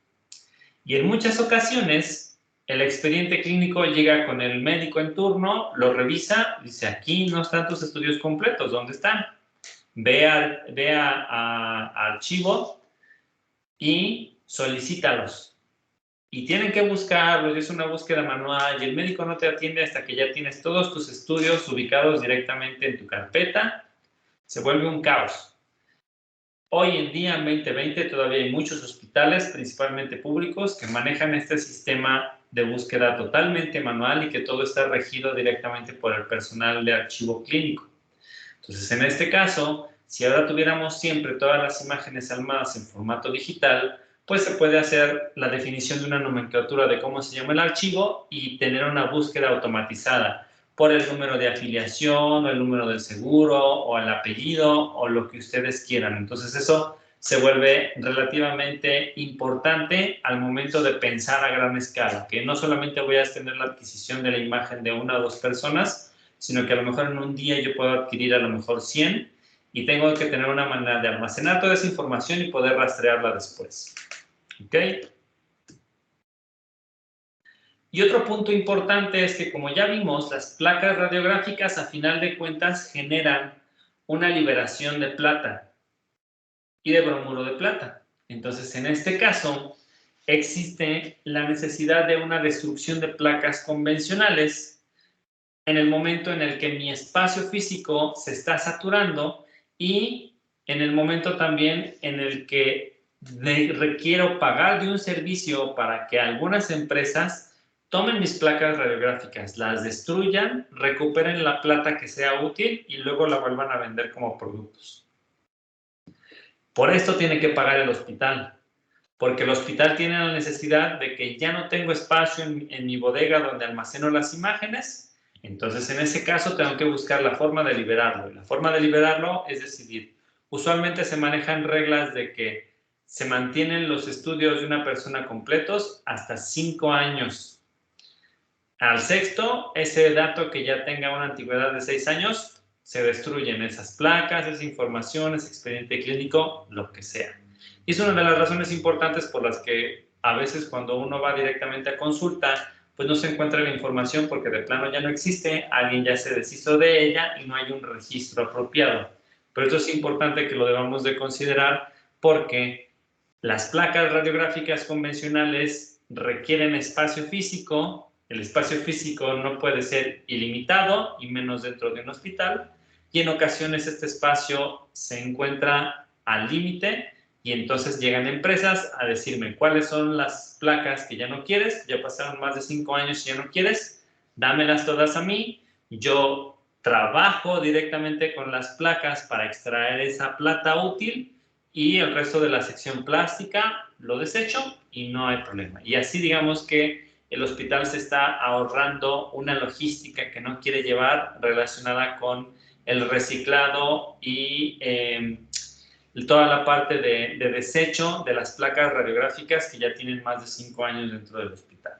Y en muchas ocasiones, el expediente clínico llega con el médico en turno, lo revisa, dice, aquí no están tus estudios completos, ¿dónde están? Ve a archivo y solicítalos. Y tienen que buscarlos, es una búsqueda manual y el médico no te atiende hasta que ya tienes todos tus estudios ubicados directamente en tu carpeta. Se vuelve un caos. Hoy en día, en 2020, todavía hay muchos hospitales, principalmente públicos, que manejan este sistema de búsqueda totalmente manual y que todo está regido directamente por el personal de archivo clínico. Entonces, en este caso, si ahora tuviéramos siempre todas las imágenes almacenadas en formato digital, pues se puede hacer la definición de una nomenclatura de cómo se llama el archivo y tener una búsqueda automatizada por el número de afiliación o el número del seguro o el apellido o lo que ustedes quieran. Entonces eso se vuelve relativamente importante al momento de pensar a gran escala, que no solamente voy a tener la adquisición de la imagen de 1 o 2 personas, sino que a lo mejor en un día yo puedo adquirir a lo mejor 100 y tengo que tener una manera de almacenar toda esa información y poder rastrearla después. ¿Ok? Y otro punto importante es que, como ya vimos, las placas radiográficas a final de cuentas generan una liberación de plata y de bromuro de plata. Entonces, en este caso, existe la necesidad de una destrucción de placas convencionales en el momento en el que mi espacio físico se está saturando y en el momento también en el que requiero pagar de un servicio para que algunas empresas tomen mis placas radiográficas, las destruyan, recuperen la plata que sea útil y luego la vuelvan a vender como productos. Por esto tiene que pagar el hospital, porque el hospital tiene la necesidad de que ya no tengo espacio en mi bodega donde almaceno las imágenes, entonces en ese caso tengo que buscar la forma de liberarlo. Y la forma de liberarlo es decidir. Usualmente se manejan reglas de que se mantienen los estudios de una persona completos hasta 5 años. Al sexto, ese dato que ya tenga una antigüedad de 6 años, se destruyen esas placas, esa información, ese expediente clínico, lo que sea. Y es una de las razones importantes por las que a veces cuando uno va directamente a consulta, pues no se encuentra la información porque de plano ya no existe, alguien ya se deshizo de ella y no hay un registro apropiado. Pero esto es importante que lo debamos de considerar porque las placas radiográficas convencionales requieren espacio físico. El espacio físico no puede ser ilimitado y menos dentro de un hospital. Y en ocasiones este espacio se encuentra al límite y entonces llegan empresas a decirme cuáles son las placas que ya no quieres, ya pasaron más de 5 años y ya no quieres, dámelas todas a mí, yo trabajo directamente con las placas para extraer esa plata útil y el resto de la sección plástica lo desecho y no hay problema. Y así digamos que el hospital se está ahorrando una logística que no quiere llevar relacionada con el reciclado y toda la parte de desecho de las placas radiográficas que ya tienen más de 5 años dentro del hospital.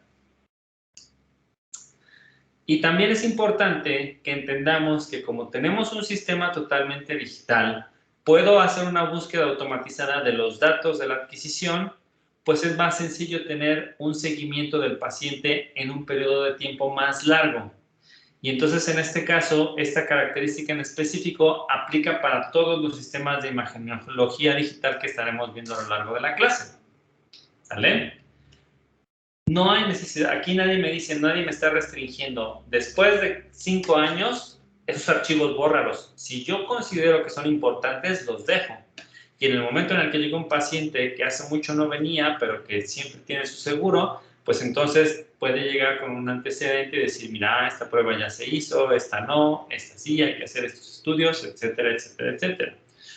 Y también es importante que entendamos que como tenemos un sistema totalmente digital, puedo hacer una búsqueda automatizada de los datos de la adquisición, pues es más sencillo tener un seguimiento del paciente en un periodo de tiempo más largo. Y entonces, en este caso, esta característica en específico aplica para todos los sistemas de imagenología digital que estaremos viendo a lo largo de la clase. ¿Sale? No hay necesidad, aquí nadie me dice, nadie me está restringiendo. Después de 5 años, esos archivos bórralos. Si yo considero que son importantes, los dejo. Y en el momento en el que llega un paciente que hace mucho no venía, pero que siempre tiene su seguro, pues entonces puede llegar con un antecedente y decir, mira, esta prueba ya se hizo, esta no, esta sí, hay que hacer estos estudios, etcétera, etcétera, etcétera.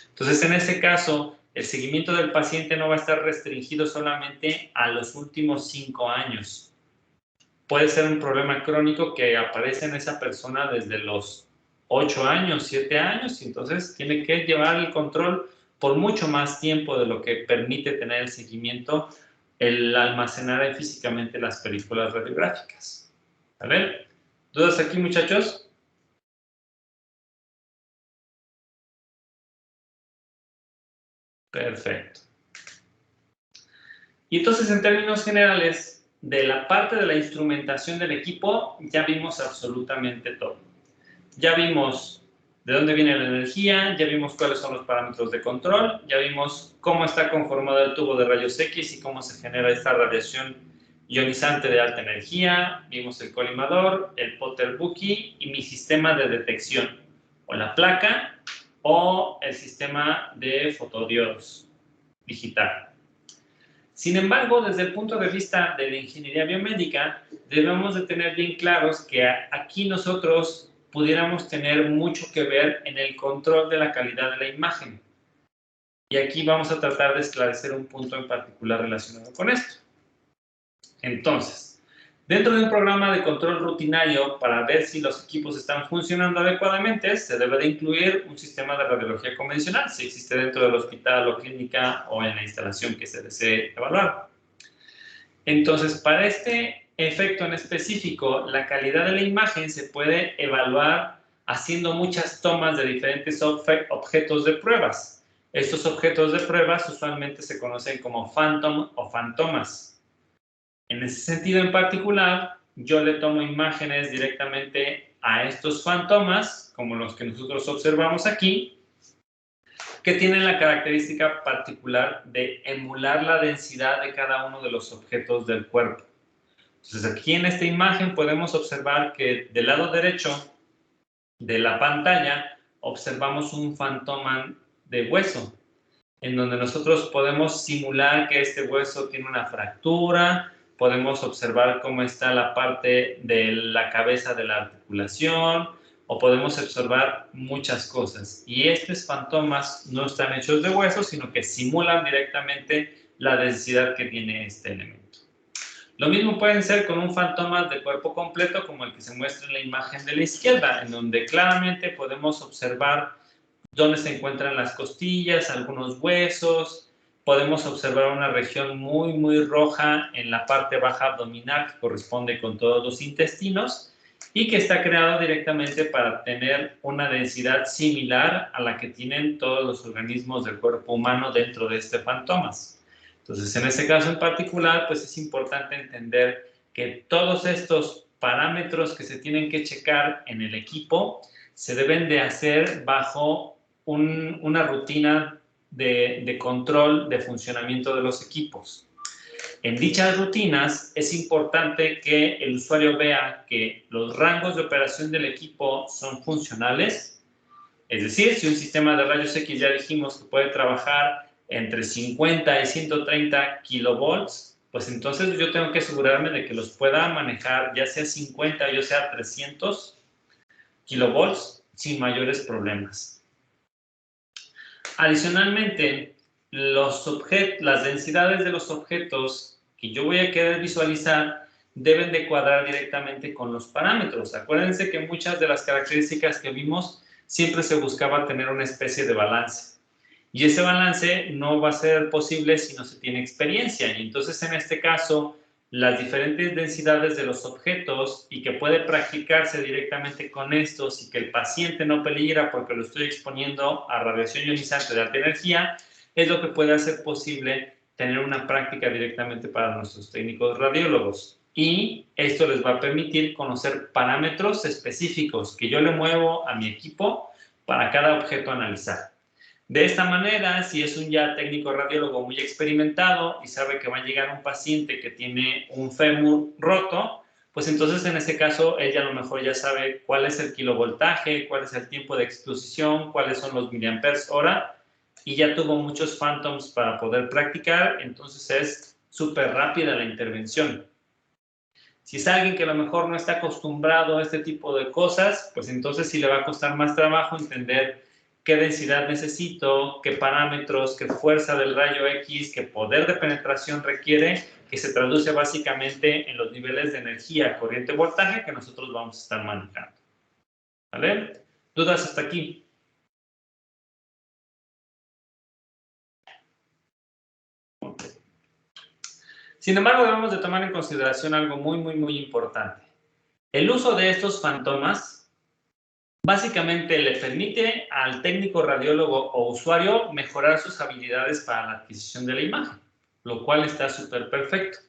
Entonces, en ese caso, el seguimiento del paciente no va a estar restringido solamente a los últimos 5 años. Puede ser un problema crónico que aparece en esa persona desde los 8 años, 7 años, y entonces tiene que llevar el control por mucho más tiempo de lo que permite tener el seguimiento, el almacenar físicamente las películas radiográficas. ¿Vale? ¿Dudas aquí, muchachos? Perfecto. Y entonces, en términos generales, de la parte de la instrumentación del equipo, ya vimos absolutamente todo. Ya vimos de dónde viene la energía, ya vimos cuáles son los parámetros de control, ya vimos cómo está conformado el tubo de rayos X y cómo se genera esta radiación ionizante de alta energía, vimos el colimador, el Potter Bookie y mi sistema de detección, o la placa, o el sistema de fotodiodos digital. Sin embargo, desde el punto de vista de la ingeniería biomédica, debemos de tener bien claros que aquí nosotros pudiéramos tener mucho que ver en el control de la calidad de la imagen. Y aquí vamos a tratar de esclarecer un punto en particular relacionado con esto. Entonces, dentro de un programa de control rutinario para ver si los equipos están funcionando adecuadamente, se debe de incluir un sistema de radiología convencional, si existe dentro del hospital o clínica o en la instalación que se desee evaluar. Entonces, para este efecto en específico, la calidad de la imagen se puede evaluar haciendo muchas tomas de diferentes objetos de pruebas. Estos objetos de pruebas usualmente se conocen como phantom o fantomas. En ese sentido en particular, yo le tomo imágenes directamente a estos fantomas, como los que nosotros observamos aquí, que tienen la característica particular de emular la densidad de cada uno de los objetos del cuerpo. Entonces, aquí en esta imagen podemos observar que del lado derecho de la pantalla observamos un fantoma de hueso, en donde nosotros podemos simular que este hueso tiene una fractura, podemos observar cómo está la parte de la cabeza de la articulación, o podemos observar muchas cosas. Y estos fantomas no están hechos de hueso, sino que simulan directamente la densidad que tiene este elemento. Lo mismo pueden ser con un fantoma de cuerpo completo, como el que se muestra en la imagen de la izquierda, en donde claramente podemos observar dónde se encuentran las costillas, algunos huesos. Podemos observar una región muy, muy roja en la parte baja abdominal, que corresponde con todos los intestinos, y que está creado directamente para tener una densidad similar a la que tienen todos los organismos del cuerpo humano dentro de este fantomas. Entonces, en este caso en particular, pues es importante entender que todos estos parámetros que se tienen que checar en el equipo se deben de hacer bajo una rutina de control de funcionamiento de los equipos. En dichas rutinas es importante que el usuario vea que los rangos de operación del equipo son funcionales, es decir, si un sistema de rayos X ya dijimos que puede trabajar entre 50 y 130 kilovolts, pues entonces yo tengo que asegurarme de que los pueda manejar ya sea 50 o sea 300 kilovolts sin mayores problemas. Adicionalmente, las densidades de los objetos que yo voy a querer visualizar deben de cuadrar directamente con los parámetros. Acuérdense que muchas de las características que vimos siempre se buscaba tener una especie de balance. Y ese balance no va a ser posible si no se tiene experiencia. Y entonces, en este caso, las diferentes densidades de los objetos y que puede practicarse directamente con estos y que el paciente no peligra porque lo estoy exponiendo a radiación ionizante de alta energía, es lo que puede hacer posible tener una práctica directamente para nuestros técnicos radiólogos. Y esto les va a permitir conocer parámetros específicos que yo le muevo a mi equipo para cada objeto a analizar. De esta manera, si es un ya técnico radiólogo muy experimentado y sabe que va a llegar un paciente que tiene un fémur roto, pues entonces en ese caso ella a lo mejor ya sabe cuál es el kilovoltaje, cuál es el tiempo de exposición, cuáles son los miliamperes hora, y ya tuvo muchos phantoms para poder practicar, entonces es súper rápida la intervención. Si es alguien que a lo mejor no está acostumbrado a este tipo de cosas, pues entonces sí le va a costar más trabajo entender qué densidad necesito, qué parámetros, qué fuerza del rayo X, qué poder de penetración requiere, que se traduce básicamente en los niveles de energía, corriente, voltaje que nosotros vamos a estar manejando. ¿Vale? ¿Dudas hasta aquí? Sin embargo, debemos de tomar en consideración algo muy importante. El uso de estos fantomas básicamente le permite al técnico radiólogo o usuario mejorar sus habilidades para la adquisición de la imagen, lo cual está súper perfecto.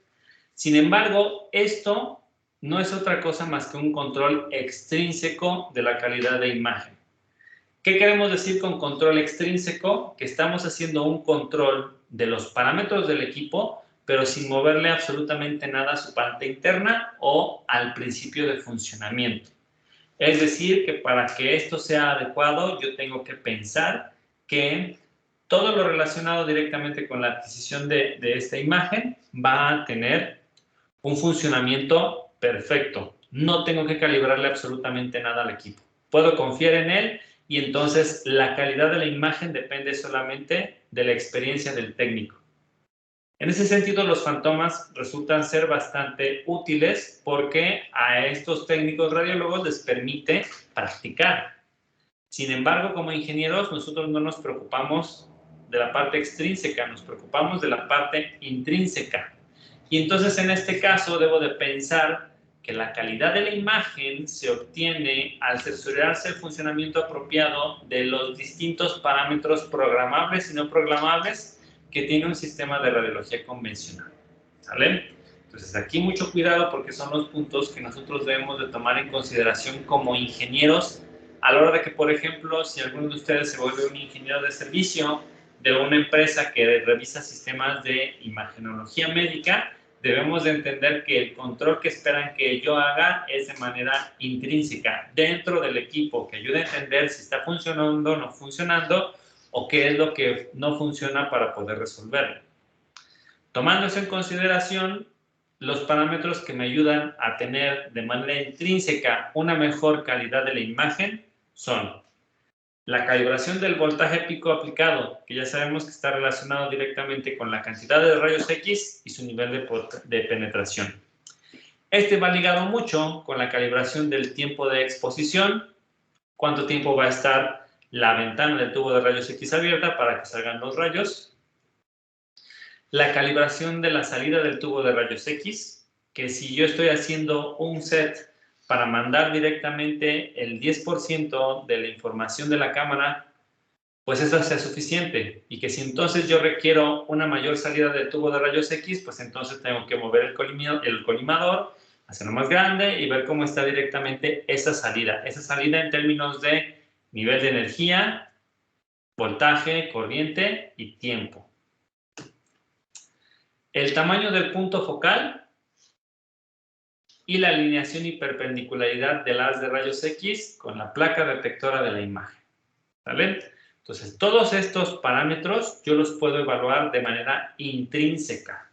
Sin embargo, esto no es otra cosa más que un control extrínseco de la calidad de imagen. ¿Qué queremos decir con control extrínseco? Que estamos haciendo un control de los parámetros del equipo, pero sin moverle absolutamente nada a su parte interna o al principio de funcionamiento. Es decir, que para que esto sea adecuado, yo tengo que pensar que todo lo relacionado directamente con la adquisición de esta imagen va a tener un funcionamiento perfecto. No tengo que calibrarle absolutamente nada al equipo. Puedo confiar en él y entonces la calidad de la imagen depende solamente de la experiencia del técnico. En ese sentido, los fantomas resultan ser bastante útiles porque a estos técnicos radiólogos les permite practicar. Sin embargo, como ingenieros, nosotros no nos preocupamos de la parte extrínseca, nos preocupamos de la parte intrínseca. Y entonces, en este caso, debo de pensar que la calidad de la imagen se obtiene al cerciorarse el funcionamiento apropiado de los distintos parámetros programables y no programables que tiene un sistema de radiología convencional. ¿Sale? Entonces, aquí mucho cuidado porque son los puntos que nosotros debemos de tomar en consideración como ingenieros a la hora de que, por ejemplo, si alguno de ustedes se vuelve un ingeniero de servicio de una empresa que revisa sistemas de imagenología médica, debemos de entender que el control que esperan que yo haga es de manera intrínseca dentro del equipo, que ayude a entender si está funcionando o no funcionando o qué es lo que no funciona para poder resolverlo. Tomando eso en consideración, los parámetros que me ayudan a tener de manera intrínseca una mejor calidad de la imagen son la calibración del voltaje pico aplicado, que ya sabemos que está relacionado directamente con la cantidad de rayos X y su nivel de penetración. Este va ligado mucho con la calibración del tiempo de exposición, cuánto tiempo va a estar la ventana del tubo de rayos X abierta para que salgan los rayos, la calibración de la salida del tubo de rayos X, que si yo estoy haciendo un set para mandar directamente el 10% de la información de la cámara, pues eso sea suficiente. Y que si entonces yo requiero una mayor salida del tubo de rayos X, pues entonces tengo que mover el colimador, hacerlo más grande y ver cómo está directamente esa salida. Esa salida en términos de nivel de energía, voltaje, corriente y tiempo. El tamaño del punto focal y la alineación y perpendicularidad del haz de rayos X con la placa detectora de la imagen. ¿Vale? Entonces, todos estos parámetros yo los puedo evaluar de manera intrínseca.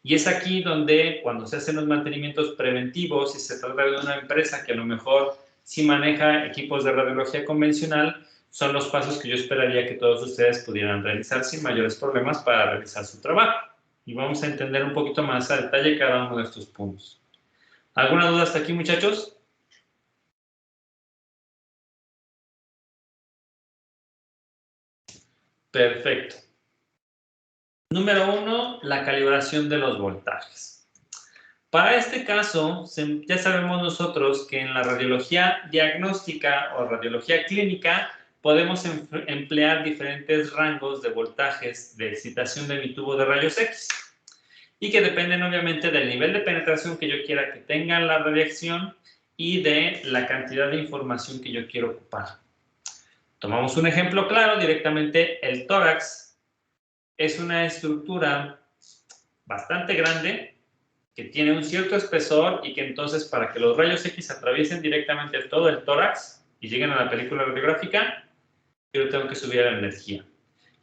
Y es aquí donde, cuando se hacen los mantenimientos preventivos y se trata de una empresa que a lo mejor sí maneja equipos de radiología convencional, son los pasos que yo esperaría que todos ustedes pudieran realizar sin mayores problemas para realizar su trabajo. Y vamos a entender un poquito más a detalle cada uno de estos puntos. ¿Alguna duda hasta aquí, muchachos? Perfecto. Número 1, la calibración de los voltajes. Para este caso, ya sabemos nosotros que en la radiología diagnóstica o radiología clínica podemos emplear diferentes rangos de voltajes de excitación de mi tubo de rayos X y que dependen obviamente del nivel de penetración que yo quiera que tenga la radiación y de la cantidad de información que yo quiero ocupar. Tomamos un ejemplo claro, directamente el tórax es una estructura bastante grande que tiene un cierto espesor y que entonces para que los rayos X atraviesen directamente todo el tórax y lleguen a la película radiográfica, yo tengo que subir la energía.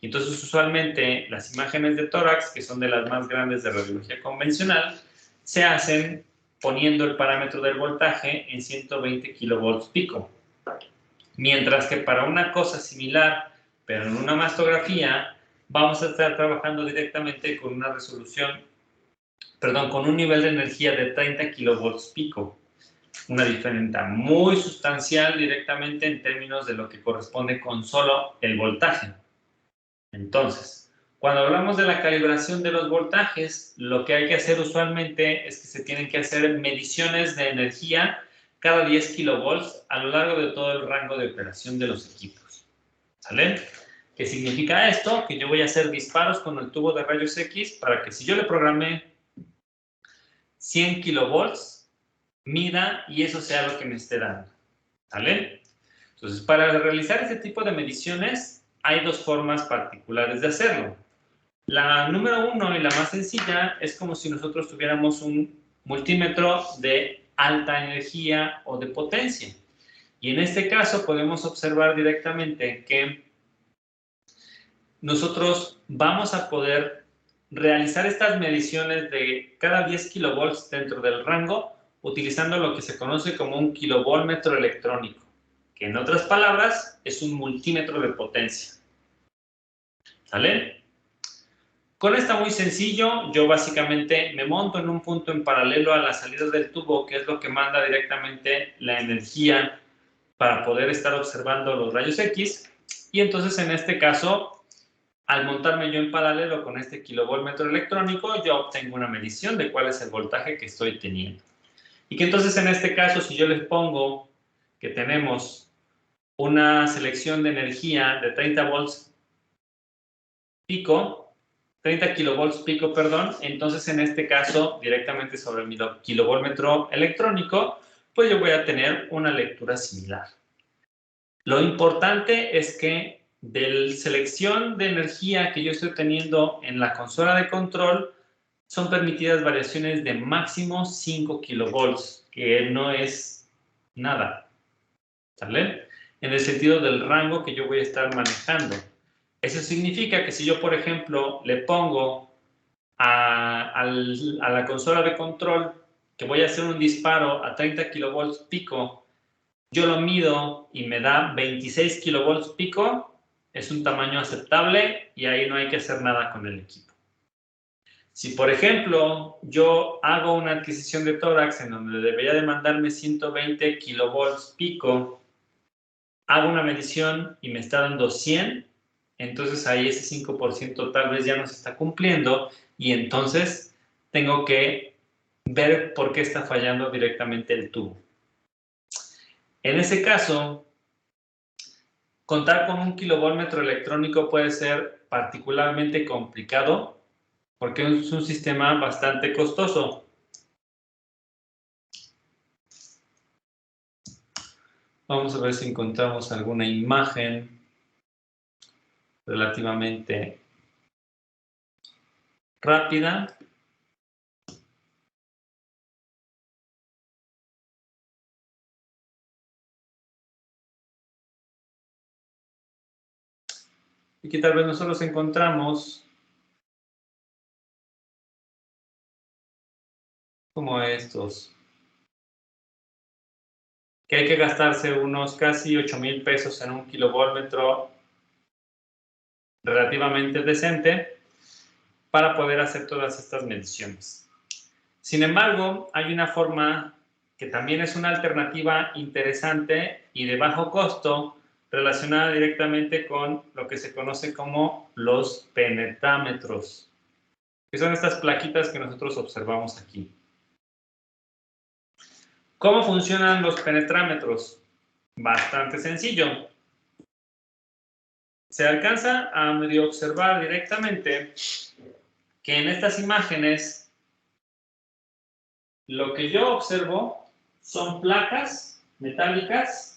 Y entonces usualmente las imágenes de tórax, que son de las más grandes de radiología convencional, se hacen poniendo el parámetro del voltaje en 120 kilovolts pico. Mientras que para una cosa similar, pero en una mastografía, vamos a estar trabajando directamente con una resolución, con un nivel de energía de 30 kilovolts pico. Una diferencia muy sustancial directamente en términos de lo que corresponde con solo el voltaje. Entonces, cuando hablamos de la calibración de los voltajes, lo que hay que hacer usualmente es que se tienen que hacer mediciones de energía cada 10 kilovolts a lo largo de todo el rango de operación de los equipos. ¿Sale? ¿Qué significa esto? Que yo voy a hacer disparos con el tubo de rayos X para que si yo le programé 100 kilovolts, mida y eso sea lo que me esté dando. ¿Sale? Entonces, para realizar este tipo de mediciones, hay dos formas particulares de hacerlo. La número 1 y la más sencilla es como si nosotros tuviéramos un multímetro de alta energía o de potencia. Y en este caso podemos observar directamente que nosotros vamos a poder realizar estas mediciones de cada 10 kilovolts dentro del rango utilizando lo que se conoce como un kilovoltmetro electrónico, que en otras palabras es un multímetro de potencia. ¿Sale? Con esta muy sencillo, yo básicamente me monto en un punto en paralelo a la salida del tubo, que es lo que manda directamente la energía para poder estar observando los rayos X. Y entonces en este caso, al montarme yo en paralelo con este kilovoltmetro electrónico, yo obtengo una medición de cuál es el voltaje que estoy teniendo. Y que entonces en este caso, si yo les pongo que tenemos una selección de energía de 30 volts pico, 30 kilovolts pico, perdón, entonces en este caso, directamente sobre mi kilovoltmetro electrónico, pues yo voy a tener una lectura similar. Lo importante es que de la selección de energía que yo estoy teniendo en la consola de control, son permitidas variaciones de máximo 5 kilovolts, que no es nada, ¿sale? En el sentido del rango que yo voy a estar manejando. Eso significa que si yo, por ejemplo, le pongo a la consola de control que voy a hacer un disparo a 30 kilovolts pico, yo lo mido y me da 26 kilovolts pico, es un tamaño aceptable y ahí no hay que hacer nada con el equipo. Si, por ejemplo, yo hago una adquisición de tórax en donde debería de mandarme 120 kilovolts pico, hago una medición y me está dando 100, entonces ahí ese 5% tal vez ya no se está cumpliendo y entonces tengo que ver por qué está fallando directamente el tubo. En ese caso, contar con un kilovoltmetro electrónico puede ser particularmente complicado porque es un sistema bastante costoso. Vamos a ver si encontramos alguna imagen relativamente rápida. Aquí tal vez nosotros encontramos como estos, que hay que gastarse unos casi 8,000 pesos en un kilovoltmetro relativamente decente para poder hacer todas estas mediciones. Sin embargo, hay una forma que también es una alternativa interesante y de bajo costo relacionada directamente con lo que se conoce como los penetrámetros, que son estas plaquitas que nosotros observamos aquí. ¿Cómo funcionan los penetrámetros? Bastante sencillo. Se alcanza a medio observar directamente que en estas imágenes lo que yo observo son placas metálicas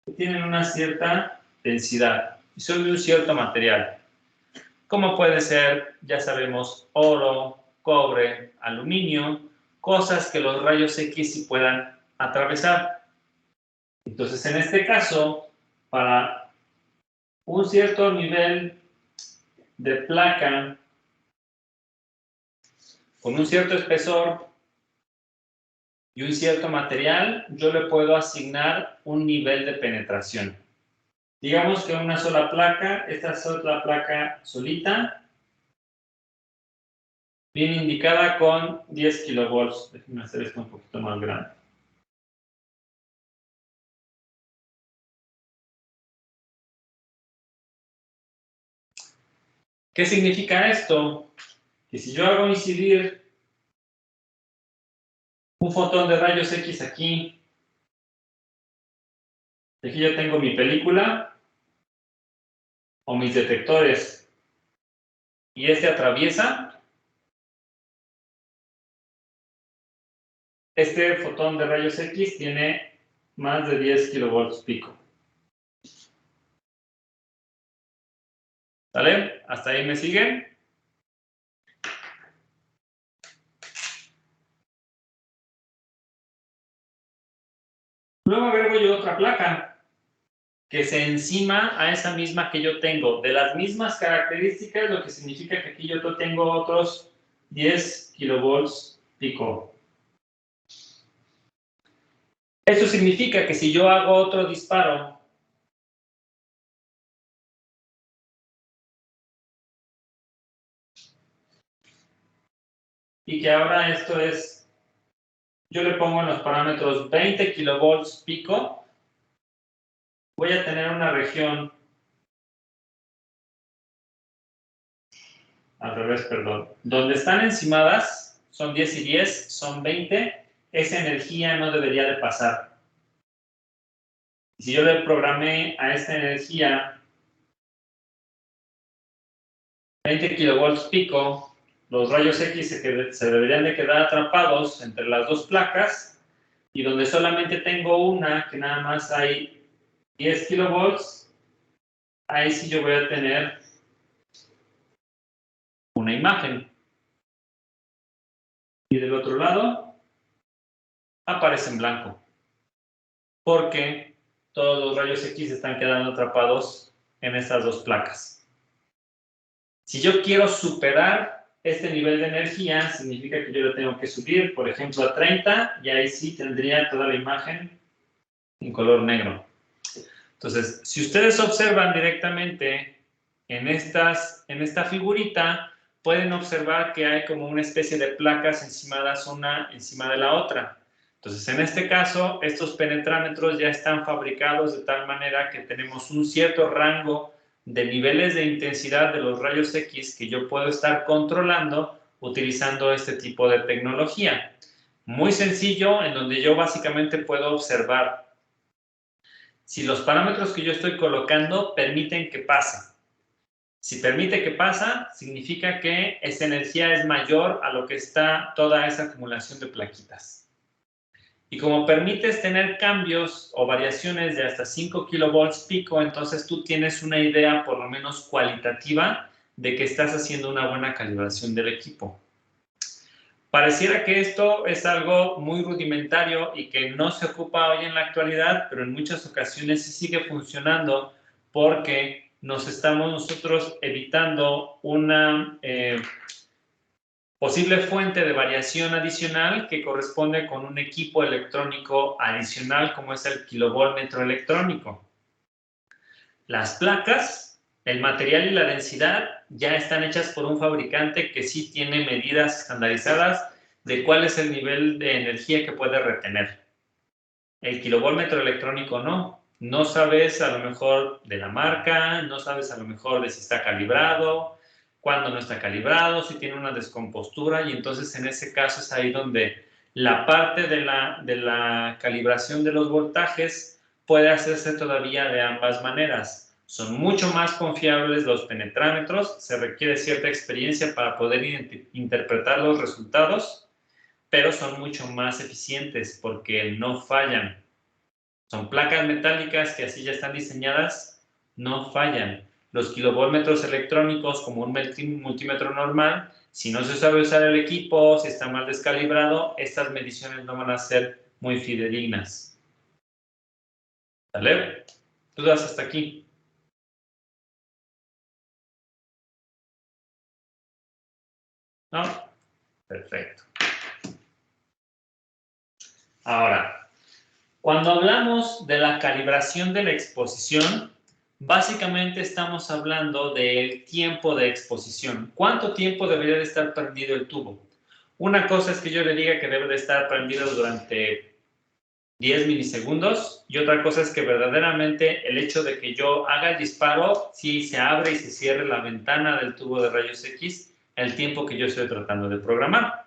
que tienen una cierta densidad y son de un cierto material, como puede ser, ya sabemos, oro, cobre, aluminio, cosas que los rayos X sí puedan atravesar. Entonces, en este caso, para un cierto nivel de placa con un cierto espesor y un cierto material, yo le puedo asignar un nivel de penetración. Digamos que una sola placa, esta es otra placa solita, viene indicada con 10 kilovolts. Déjenme hacer esto un poquito más grande. ¿Qué significa esto? Que si yo hago incidir un fotón de rayos X aquí yo tengo mi película o mis detectores y este atraviesa, este fotón de rayos X tiene más de 10 kilovolts pico. ¿Sale? ¿Hasta ahí me siguen? Luego agrego yo otra placa que se encima a esa misma que yo tengo, de las mismas características, lo que significa que aquí yo tengo otros 10 kilovolts pico. Eso significa que si yo hago otro disparo y que ahora esto es, yo le pongo en los parámetros 20 kilovolts pico, voy a tener una región, al revés, perdón, donde están encimadas, son 10 y 10, son 20, esa energía no debería de pasar. Si yo le programé a esta energía 20 kilovolts pico, los rayos X se deberían de quedar atrapados entre las dos placas y donde solamente tengo una, que nada más hay 10 kilovolts, ahí sí yo voy a tener una imagen. Y del otro lado aparece en blanco, porque todos los rayos X están quedando atrapados en estas dos placas. Si yo quiero superar este nivel de energía, significa que yo lo tengo que subir, por ejemplo, a 30, y ahí sí tendría toda la imagen en color negro. Entonces, si ustedes observan directamente en esta figurita, pueden observar que hay como una especie de placas encimadas una encima de la otra. Entonces, en este caso, estos penetrámetros ya están fabricados de tal manera que tenemos un cierto rango de niveles de intensidad de los rayos X que yo puedo estar controlando utilizando este tipo de tecnología. Muy sencillo, en donde yo básicamente puedo observar si los parámetros que yo estoy colocando permiten que pase. Si permite que pasa, significa que esa energía es mayor a lo que está toda esa acumulación de plaquitas. Y como permites tener cambios o variaciones de hasta 5 kilovolts pico, entonces tú tienes una idea por lo menos cualitativa de que estás haciendo una buena calibración del equipo. Pareciera que esto es algo muy rudimentario y que no se ocupa hoy en la actualidad, pero en muchas ocasiones sí sigue funcionando porque nos estamos nosotros evitando una posible fuente de variación adicional que corresponde con un equipo electrónico adicional como es el kilovoltmetro electrónico. Las placas, el material y la densidad ya están hechas por un fabricante que sí tiene medidas estandarizadas de cuál es el nivel de energía que puede retener. El kilovoltmetro electrónico no. No sabes a lo mejor de la marca, no sabes a lo mejor de si está calibrado, cuándo no está calibrado, si tiene una descompostura, y entonces en ese caso es ahí donde la parte de la calibración de los voltajes puede hacerse todavía de ambas maneras. Son mucho más confiables los penetrámetros, se requiere cierta experiencia para poder interpretar los resultados, pero son mucho más eficientes porque no fallan. Son placas metálicas que así ya están diseñadas, no fallan. Los kilovoltmetros electrónicos, como un multímetro normal, si no se sabe usar el equipo, si está mal descalibrado, estas mediciones no van a ser muy fidedignas. ¿Vale? ¿Dudas hasta aquí? ¿No? Perfecto. Ahora, cuando hablamos de la calibración de la exposición, básicamente estamos hablando del tiempo de exposición. ¿Cuánto tiempo debería de estar prendido el tubo? Una cosa es que yo le diga que debe de estar prendido durante 10 milisegundos y otra cosa es que verdaderamente el hecho de que yo haga el disparo, si se abre y se cierre la ventana del tubo de rayos X, el tiempo que yo estoy tratando de programar.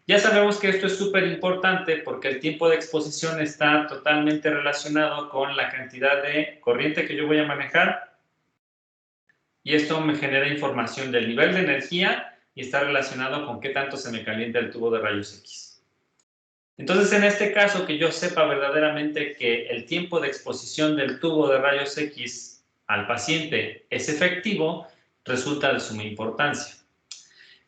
Ya sabemos que esto es súper importante porque el tiempo de exposición está totalmente relacionado con la cantidad de corriente que yo voy a manejar y esto me genera información del nivel de energía y está relacionado con qué tanto se me calienta el tubo de rayos X. Entonces, en este caso, que yo sepa verdaderamente que el tiempo de exposición del tubo de rayos X al paciente es efectivo, resulta de suma importancia.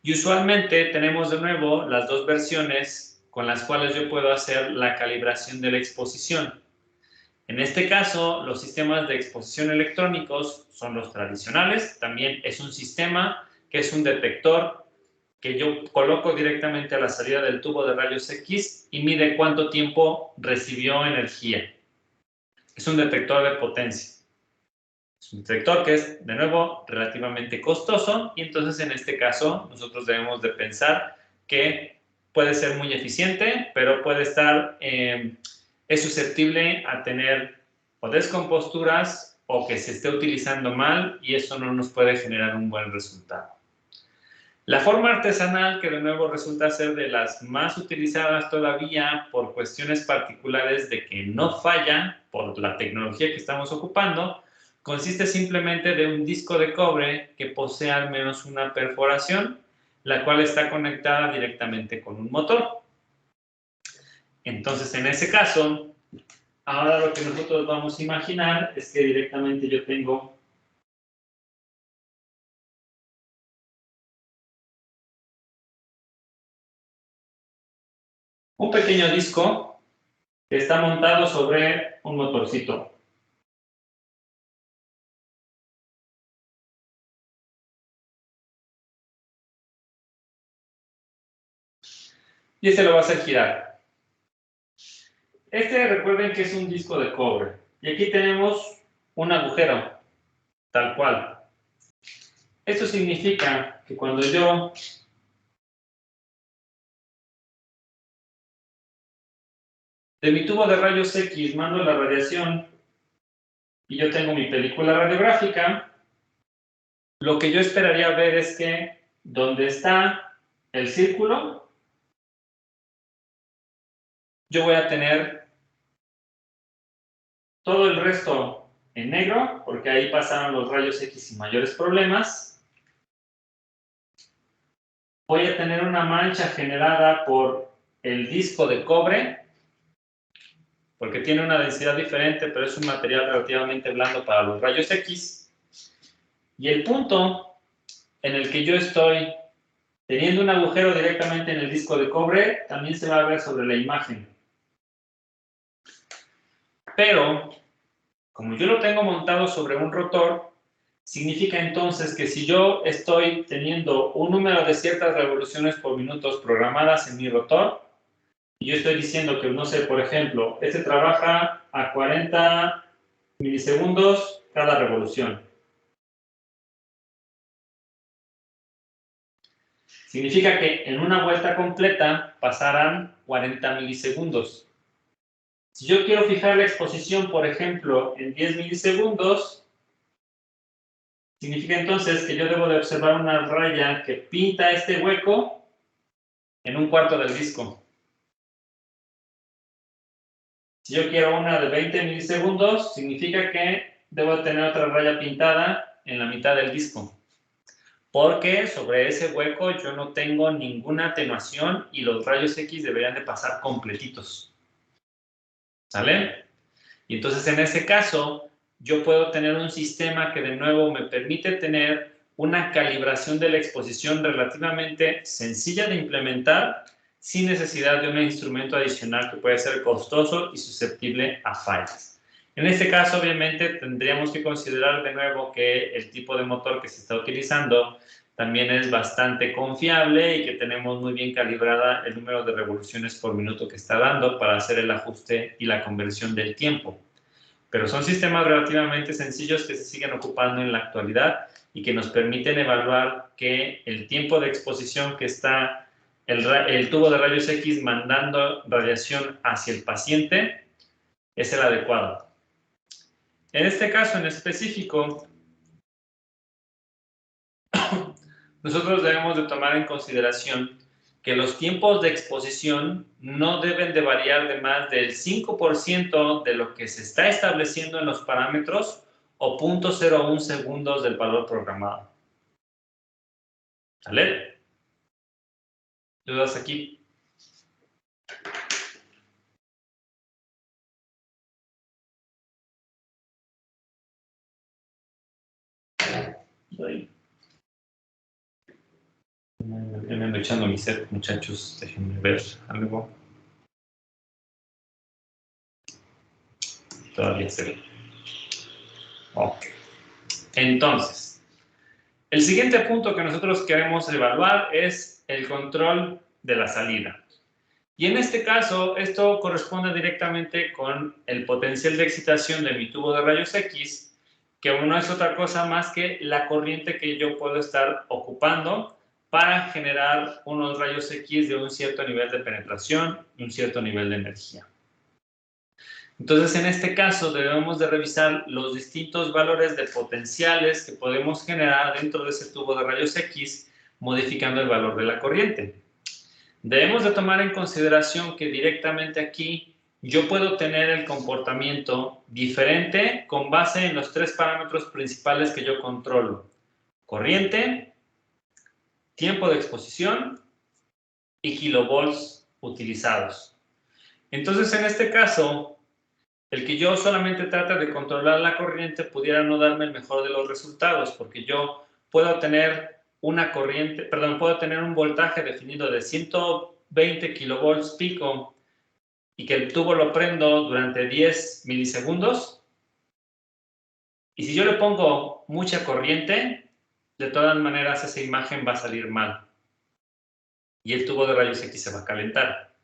Y usualmente tenemos de nuevo las dos versiones con las cuales yo puedo hacer la calibración de la exposición. En este caso, los sistemas de exposición electrónicos son los tradicionales. También es un sistema que es un detector que yo coloco directamente a la salida del tubo de rayos X y mide cuánto tiempo recibió energía. Es un detector de potencia. Es un detector que es, de nuevo, relativamente costoso y entonces en este caso nosotros debemos de pensar que puede ser muy eficiente, pero puede estar, es susceptible a tener o descomposturas o que se esté utilizando mal y eso no nos puede generar un buen resultado. La forma artesanal, que de nuevo resulta ser de las más utilizadas todavía por cuestiones particulares de que no falla por la tecnología que estamos ocupando, consiste simplemente de un disco de cobre que posee al menos una perforación, la cual está conectada directamente con un motor. Entonces, en ese caso, ahora lo que nosotros vamos a imaginar es que directamente yo tengo un pequeño disco que está montado sobre un motorcito. Y este lo va a hacer girar. Este, recuerden que es un disco de cobre. Y aquí tenemos un agujero, tal cual. Esto significa que cuando yo de mi tubo de rayos X mando la radiación y yo tengo mi película radiográfica, lo que yo esperaría ver es que donde está el círculo, yo voy a tener todo el resto en negro, porque ahí pasaron los rayos X sin mayores problemas. Voy a tener una mancha generada por el disco de cobre, porque tiene una densidad diferente, pero es un material relativamente blando para los rayos X. Y el punto en el que yo estoy teniendo un agujero directamente en el disco de cobre, también se va a ver sobre la imagen. Pero, como yo lo tengo montado sobre un rotor, significa entonces que si yo estoy teniendo un número de ciertas revoluciones por minutos programadas en mi rotor, y yo estoy diciendo que, no sé, por ejemplo, este trabaja a 40 milisegundos cada revolución. Significa que en una vuelta completa pasarán 40 milisegundos. Si yo quiero fijar la exposición, por ejemplo, en 10 milisegundos, significa entonces que yo debo de observar una raya que pinta este hueco en un cuarto del disco. Si yo quiero una de 20 milisegundos, significa que debo tener otra raya pintada en la mitad del disco. Porque sobre ese hueco yo no tengo ninguna atenuación y los rayos X deberían de pasar completitos. ¿Sale? Y entonces en ese caso yo puedo tener un sistema que de nuevo me permite tener una calibración de la exposición relativamente sencilla de implementar sin necesidad de un instrumento adicional que puede ser costoso y susceptible a fallas. En este caso, obviamente, tendríamos que considerar de nuevo que el tipo de motor que se está utilizando también es bastante confiable y que tenemos muy bien calibrada el número de revoluciones por minuto que está dando para hacer el ajuste y la conversión del tiempo. Pero son sistemas relativamente sencillos que se siguen ocupando en la actualidad y que nos permiten evaluar que el tiempo de exposición que está el tubo de rayos X mandando radiación hacia el paciente es el adecuado. En este caso en específico, nosotros debemos de tomar en consideración que los tiempos de exposición no deben de variar de más del 5% de lo que se está estableciendo en los parámetros o 0.01 segundos del valor programado. ¿Sale? ¿Dudas aquí? Me ando echando mi set, muchachos. Déjenme ver algo. Todavía se ve. Ok. Entonces, el siguiente punto que nosotros queremos evaluar es el control de la salida. Y en este caso, esto corresponde directamente con el potencial de excitación de mi tubo de rayos X, que no es otra cosa más que la corriente que yo puedo estar ocupando para generar unos rayos X de un cierto nivel de penetración y un cierto nivel de energía. Entonces, en este caso, debemos de revisar los distintos valores de potenciales que podemos generar dentro de ese tubo de rayos X, modificando el valor de la corriente. Debemos de tomar en consideración que directamente aquí yo puedo tener el comportamiento diferente con base en los tres parámetros principales que yo controlo: corriente, tiempo de exposición y kilovolts utilizados. Entonces, en este caso, el que yo solamente trate de controlar la corriente pudiera no darme el mejor de los resultados, porque yo puedo tener puedo tener un voltaje definido de 120 kilovolts pico y que el tubo lo prendo durante 10 milisegundos. Y si yo le pongo mucha corriente, de todas maneras esa imagen va a salir mal. Y el tubo de rayos X se va a calentar.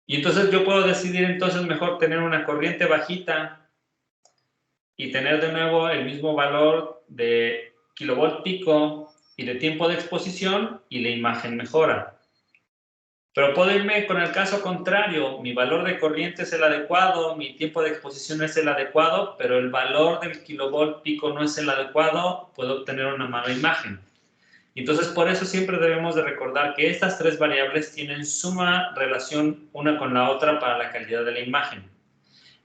Y entonces yo puedo decidir entonces mejor tener una corriente bajita y tener de nuevo el mismo valor de kilovolt pico y de tiempo de exposición y la imagen mejora. Pero puedo irme con el caso contrario: mi valor de corriente es el adecuado, mi tiempo de exposición es el adecuado, pero el valor del kilovolt pico no es el adecuado, puedo obtener una mala imagen. Entonces, por eso siempre debemos de recordar que estas tres variables tienen suma relación una con la otra para la calidad de la imagen.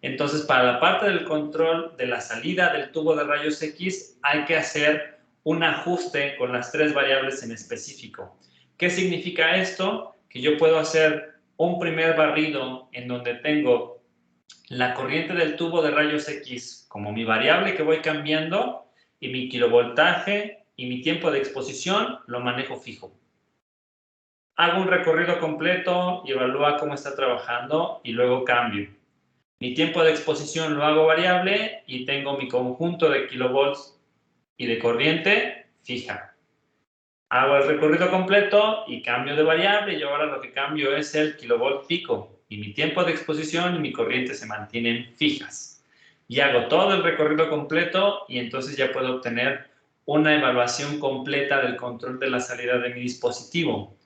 Entonces, para la parte del control de la salida del tubo de rayos X, hay que hacer un ajuste con las 3 variables en específico. ¿Qué significa esto? Que yo puedo hacer un primer barrido en donde tengo la corriente del tubo de rayos X como mi variable que voy cambiando y mi kilovoltaje y mi tiempo de exposición lo manejo fijo. Hago un recorrido completo y evalúo cómo está trabajando y luego cambio. Mi tiempo de exposición lo hago variable y tengo mi conjunto de kilovolts y de corriente fija. Hago el recorrido completo y cambio de variable y ahora lo que cambio es el kilovolt pico y mi tiempo de exposición y mi corriente se mantienen fijas. Y hago todo el recorrido completo y entonces ya puedo obtener una evaluación completa del control de la salida de mi dispositivo.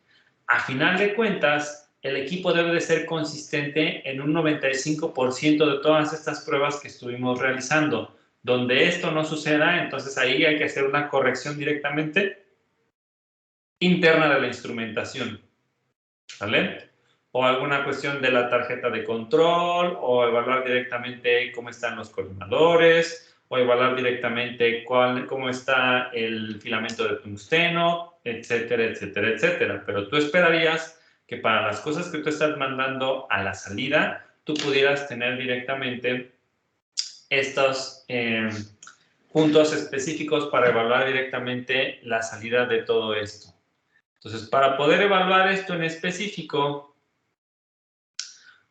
A final de cuentas, el equipo debe de ser consistente en un 95% de todas estas pruebas que estuvimos realizando. Donde esto no suceda, entonces ahí hay que hacer una corrección directamente interna de la instrumentación, ¿vale? O alguna cuestión de la tarjeta de control, o evaluar directamente cómo están los coordinadores, o evaluar directamente cómo está el filamento de tungsteno, etcétera, etcétera, etcétera. Pero tú esperarías que para las cosas que tú estás mandando a la salida, tú pudieras tener directamente estos puntos específicos para evaluar directamente la salida de todo esto. Entonces, para poder evaluar esto en específico,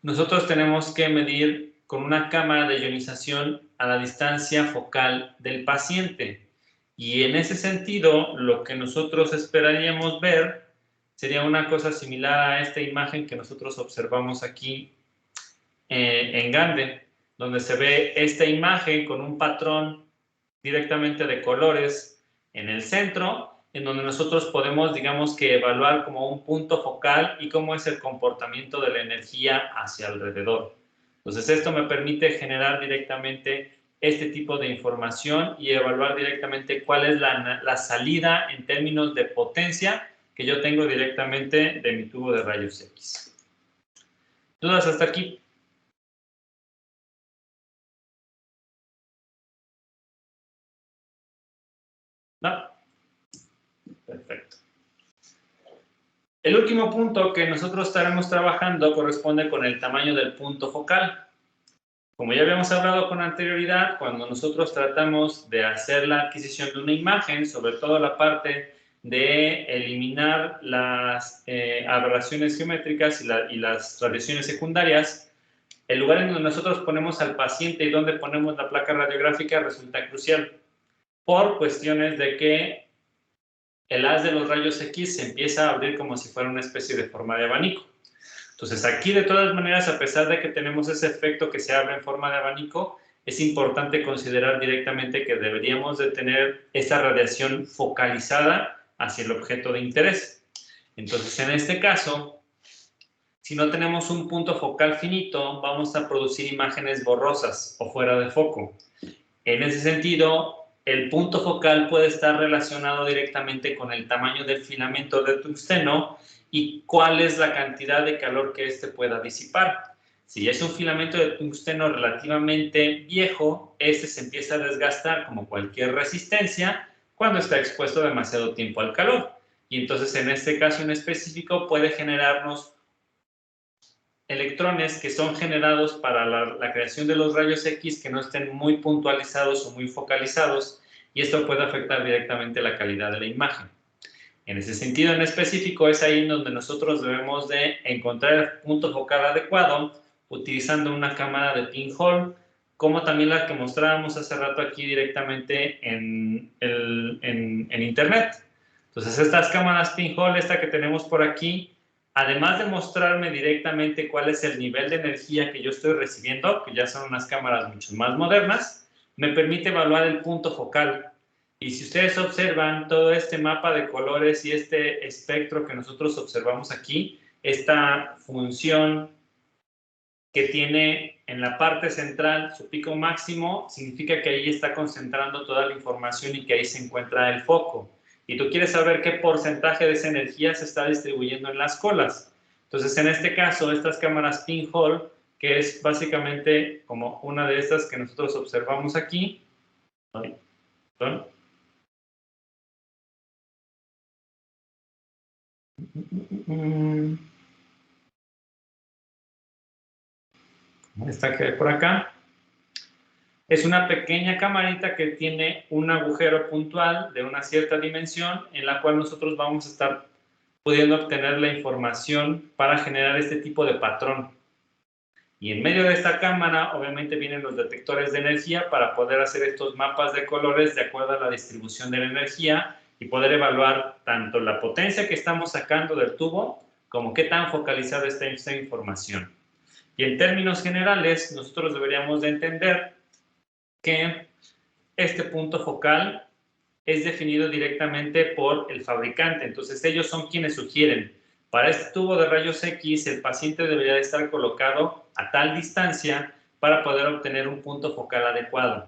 nosotros tenemos que medir con una cámara de ionización a la distancia focal del paciente. Y en ese sentido, lo que nosotros esperaríamos ver sería una cosa similar a esta imagen que nosotros observamos aquí en Gande, donde se ve esta imagen con un patrón directamente de colores en el centro, en donde nosotros podemos, digamos que, evaluar como un punto focal y cómo es el comportamiento de la energía hacia alrededor. Entonces, esto me permite generar directamente este tipo de información y evaluar directamente cuál es la salida en términos de potencia que yo tengo directamente de mi tubo de rayos X. ¿Dudas hasta aquí? ¿No? Perfecto. El último punto que nosotros estaremos trabajando corresponde con el tamaño del punto focal. Como ya habíamos hablado con anterioridad, cuando nosotros tratamos de hacer la adquisición de una imagen, sobre todo la parte de eliminar las aberraciones geométricas y las radiaciones secundarias, el lugar en donde nosotros ponemos al paciente y donde ponemos la placa radiográfica resulta crucial por cuestiones de que el haz de los rayos X se empieza a abrir como si fuera una especie de forma de abanico. Entonces, aquí de todas maneras, a pesar de que tenemos ese efecto que se abre en forma de abanico, es importante considerar directamente que deberíamos de tener esa radiación focalizada hacia el objeto de interés. Entonces, en este caso, si no tenemos un punto focal finito, vamos a producir imágenes borrosas o fuera de foco. En ese sentido, el punto focal puede estar relacionado directamente con el tamaño del filamento de tungsteno y cuál es la cantidad de calor que éste pueda disipar. Si es un filamento de tungsteno relativamente viejo, este se empieza a desgastar como cualquier resistencia cuando está expuesto demasiado tiempo al calor. Y entonces, en este caso en específico, puede generarnos electrones que son generados para la creación de los rayos X que no estén muy puntualizados o muy focalizados, y esto puede afectar directamente la calidad de la imagen. En ese sentido en específico es ahí donde nosotros debemos de encontrar el punto focal adecuado utilizando una cámara de pinhole, como también la que mostrábamos hace rato aquí directamente en internet. Entonces, estas cámaras pinhole, esta que tenemos por aquí, además de mostrarme directamente cuál es el nivel de energía que yo estoy recibiendo, que ya son unas cámaras mucho más modernas, me permite evaluar el punto focal. Y si ustedes observan todo este mapa de colores y este espectro que nosotros observamos aquí, esta función que tiene en la parte central su pico máximo, significa que ahí está concentrando toda la información y que ahí se encuentra el foco. Y tú quieres saber qué porcentaje de esa energía se está distribuyendo en las colas. Entonces, en este caso, estas cámaras pinhole que es básicamente como una de estas que nosotros observamos aquí. ¿Perdón? Esta que hay por acá. Es una pequeña camarita que tiene un agujero puntual de una cierta dimensión en la cual nosotros vamos a estar pudiendo obtener la información para generar este tipo de patrón. Y en medio de esta cámara, obviamente, vienen los detectores de energía para poder hacer estos mapas de colores de acuerdo a la distribución de la energía y poder evaluar tanto la potencia que estamos sacando del tubo como qué tan focalizada está esta información. Y en términos generales, nosotros deberíamos de entender que este punto focal es definido directamente por el fabricante. Entonces, ellos son quienes sugieren, para este tubo de rayos X, el paciente debería de estar colocado a tal distancia para poder obtener un punto focal adecuado.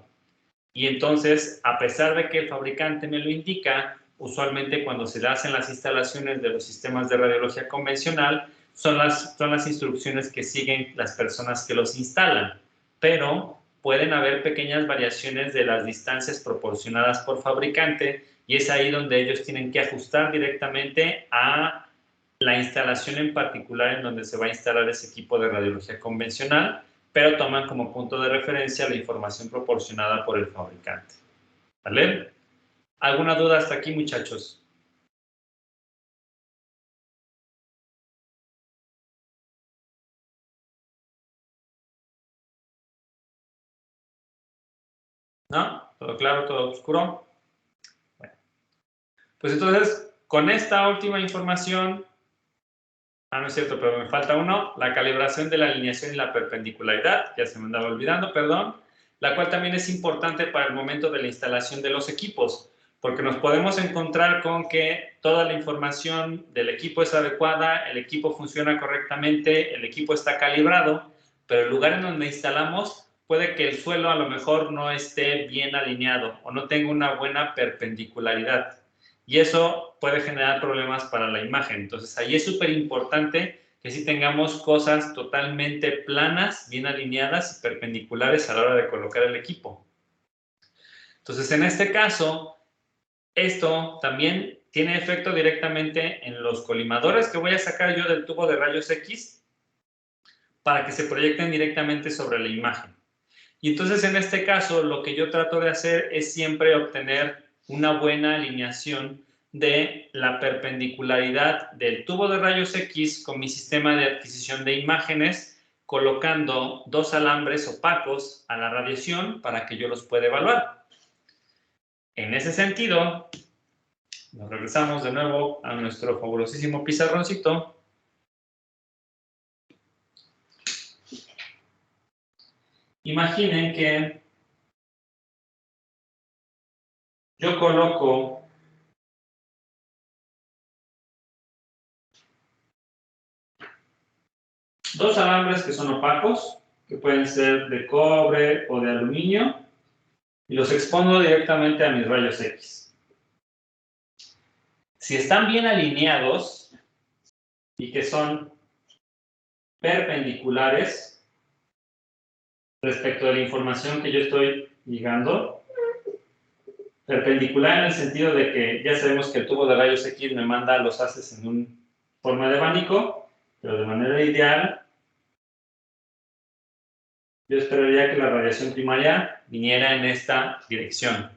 Y entonces, a pesar de que el fabricante me lo indica, usualmente cuando se hacen las instalaciones de los sistemas de radiología convencional, son las instrucciones que siguen las personas que los instalan. Pero pueden haber pequeñas variaciones de las distancias proporcionadas por fabricante y es ahí donde ellos tienen que ajustar directamente a la instalación en particular en donde se va a instalar ese equipo de radiología convencional, pero toman como punto de referencia la información proporcionada por el fabricante. ¿Vale? ¿Alguna duda hasta aquí, muchachos? ¿No? ¿Todo claro? ¿Todo oscuro? Bueno. Pues entonces, con esta última información, no es cierto, pero me falta uno, la calibración de la alineación y la perpendicularidad, ya se me andaba olvidando, perdón, la cual también es importante para el momento de la instalación de los equipos, porque nos podemos encontrar con que toda la información del equipo es adecuada, el equipo funciona correctamente, el equipo está calibrado, pero el lugar en donde instalamos puede que el suelo a lo mejor no esté bien alineado o no tenga una buena perpendicularidad. Y eso puede generar problemas para la imagen. Entonces, ahí es súper importante que sí tengamos cosas totalmente planas, bien alineadas y perpendiculares a la hora de colocar el equipo. Entonces, en este caso, esto también tiene efecto directamente en los colimadores que voy a sacar yo del tubo de rayos X para que se proyecten directamente sobre la imagen. Y entonces, en este caso, lo que yo trato de hacer es siempre obtener una buena alineación de la perpendicularidad del tubo de rayos X con mi sistema de adquisición de imágenes, colocando dos alambres opacos a la radiación para que yo los pueda evaluar. En ese sentido, nos regresamos de nuevo a nuestro fabulosísimo pizarroncito. Imaginen que yo coloco dos alambres que son opacos, que pueden ser de cobre o de aluminio, y los expongo directamente a mis rayos X. Si están bien alineados y que son perpendiculares respecto de la información que yo estoy ligando, perpendicular en el sentido de que ya sabemos que el tubo de rayos X me manda los haces en una forma de abanico, pero de manera ideal yo esperaría que la radiación primaria viniera en esta dirección.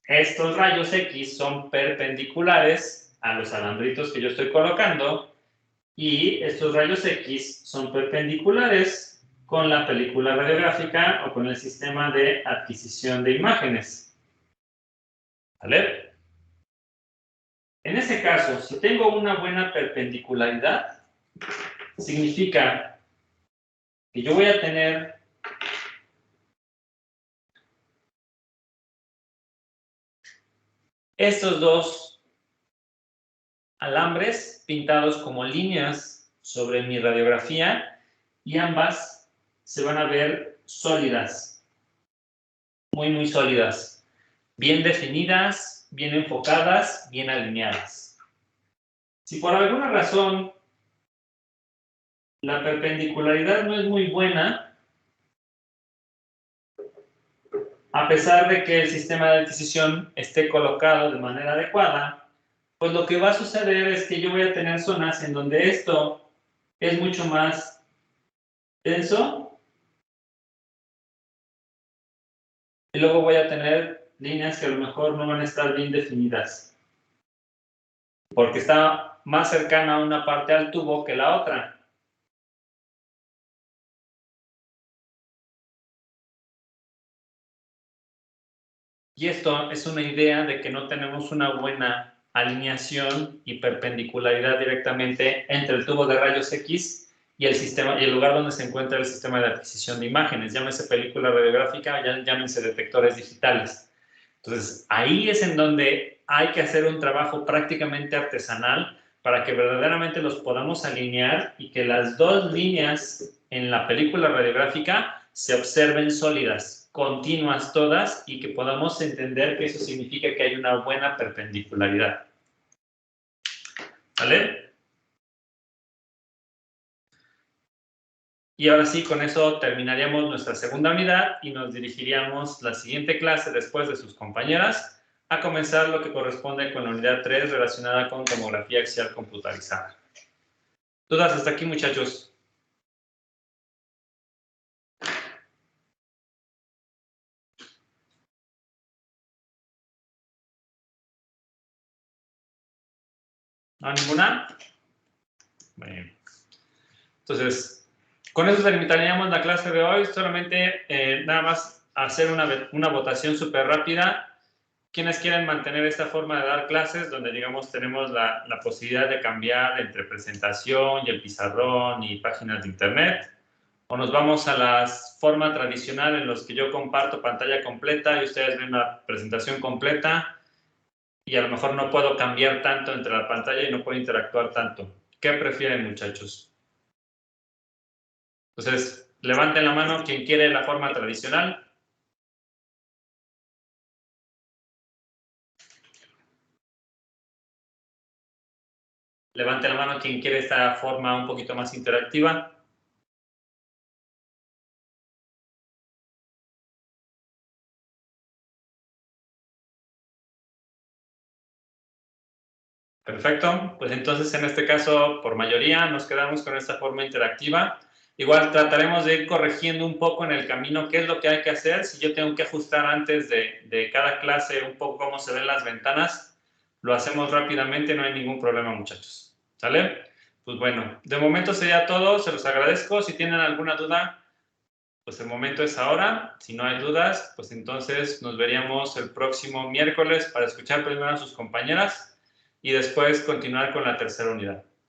Estos rayos X son perpendiculares a los alambritos que yo estoy colocando y estos rayos X son perpendiculares con la película radiográfica o con el sistema de adquisición de imágenes. ¿Vale? En ese caso, si tengo una buena perpendicularidad, significa que yo voy a tener estos dos alambres pintados como líneas sobre mi radiografía y ambas se van a ver sólidas, muy sólidas, bien definidas, bien enfocadas, bien alineadas. Si por alguna razón la perpendicularidad no es muy buena, a pesar de que el sistema de adquisición esté colocado de manera adecuada, pues lo que va a suceder es que yo voy a tener zonas en donde esto es mucho más denso y luego voy a tener líneas que a lo mejor no van a estar bien definidas porque está más cercana a una parte al tubo que la otra. Y esto es una idea de que no tenemos una buena alineación y perpendicularidad directamente entre el tubo de rayos X y el sistema y el lugar donde se encuentra el sistema de adquisición de imágenes, llámese película radiográfica, llámense detectores digitales. Entonces, ahí es en donde hay que hacer un trabajo prácticamente artesanal para que verdaderamente los podamos alinear y que las dos líneas en la película radiográfica se observen sólidas, continuas todas, y que podamos entender que eso significa que hay una buena perpendicularidad. ¿Vale? Y ahora sí, con eso terminaríamos nuestra segunda unidad y nos dirigiríamos la siguiente clase después de sus compañeras a comenzar lo que corresponde con la unidad 3 relacionada con tomografía axial computarizada. ¿Dudas hasta aquí, muchachos? ¿No ninguna? Bien. Entonces, con eso terminaríamos la clase de hoy. Solamente nada más hacer una votación súper rápida. ¿Quiénes quieren mantener esta forma de dar clases donde, digamos, tenemos la posibilidad de cambiar entre presentación y el pizarrón y páginas de internet? ¿O nos vamos a la forma tradicional en los que yo comparto pantalla completa y ustedes ven la presentación completa y a lo mejor no puedo cambiar tanto entre la pantalla y no puedo interactuar tanto? ¿Qué prefieren, muchachos? Entonces, levanten la mano quien quiere la forma tradicional. Levanten la mano quien quiere esta forma un poquito más interactiva. Perfecto, pues entonces en este caso, por mayoría, nos quedamos con esta forma interactiva. Igual trataremos de ir corrigiendo un poco en el camino qué es lo que hay que hacer. Si yo tengo que ajustar antes de cada clase un poco cómo se ven las ventanas, lo hacemos rápidamente, no hay ningún problema, muchachos. ¿Sale? Pues bueno, de momento sería todo, se los agradezco. Si tienen alguna duda, pues el momento es ahora. Si no hay dudas, pues entonces nos veríamos el próximo miércoles para escuchar primero a sus compañeras y después continuar con la tercera unidad.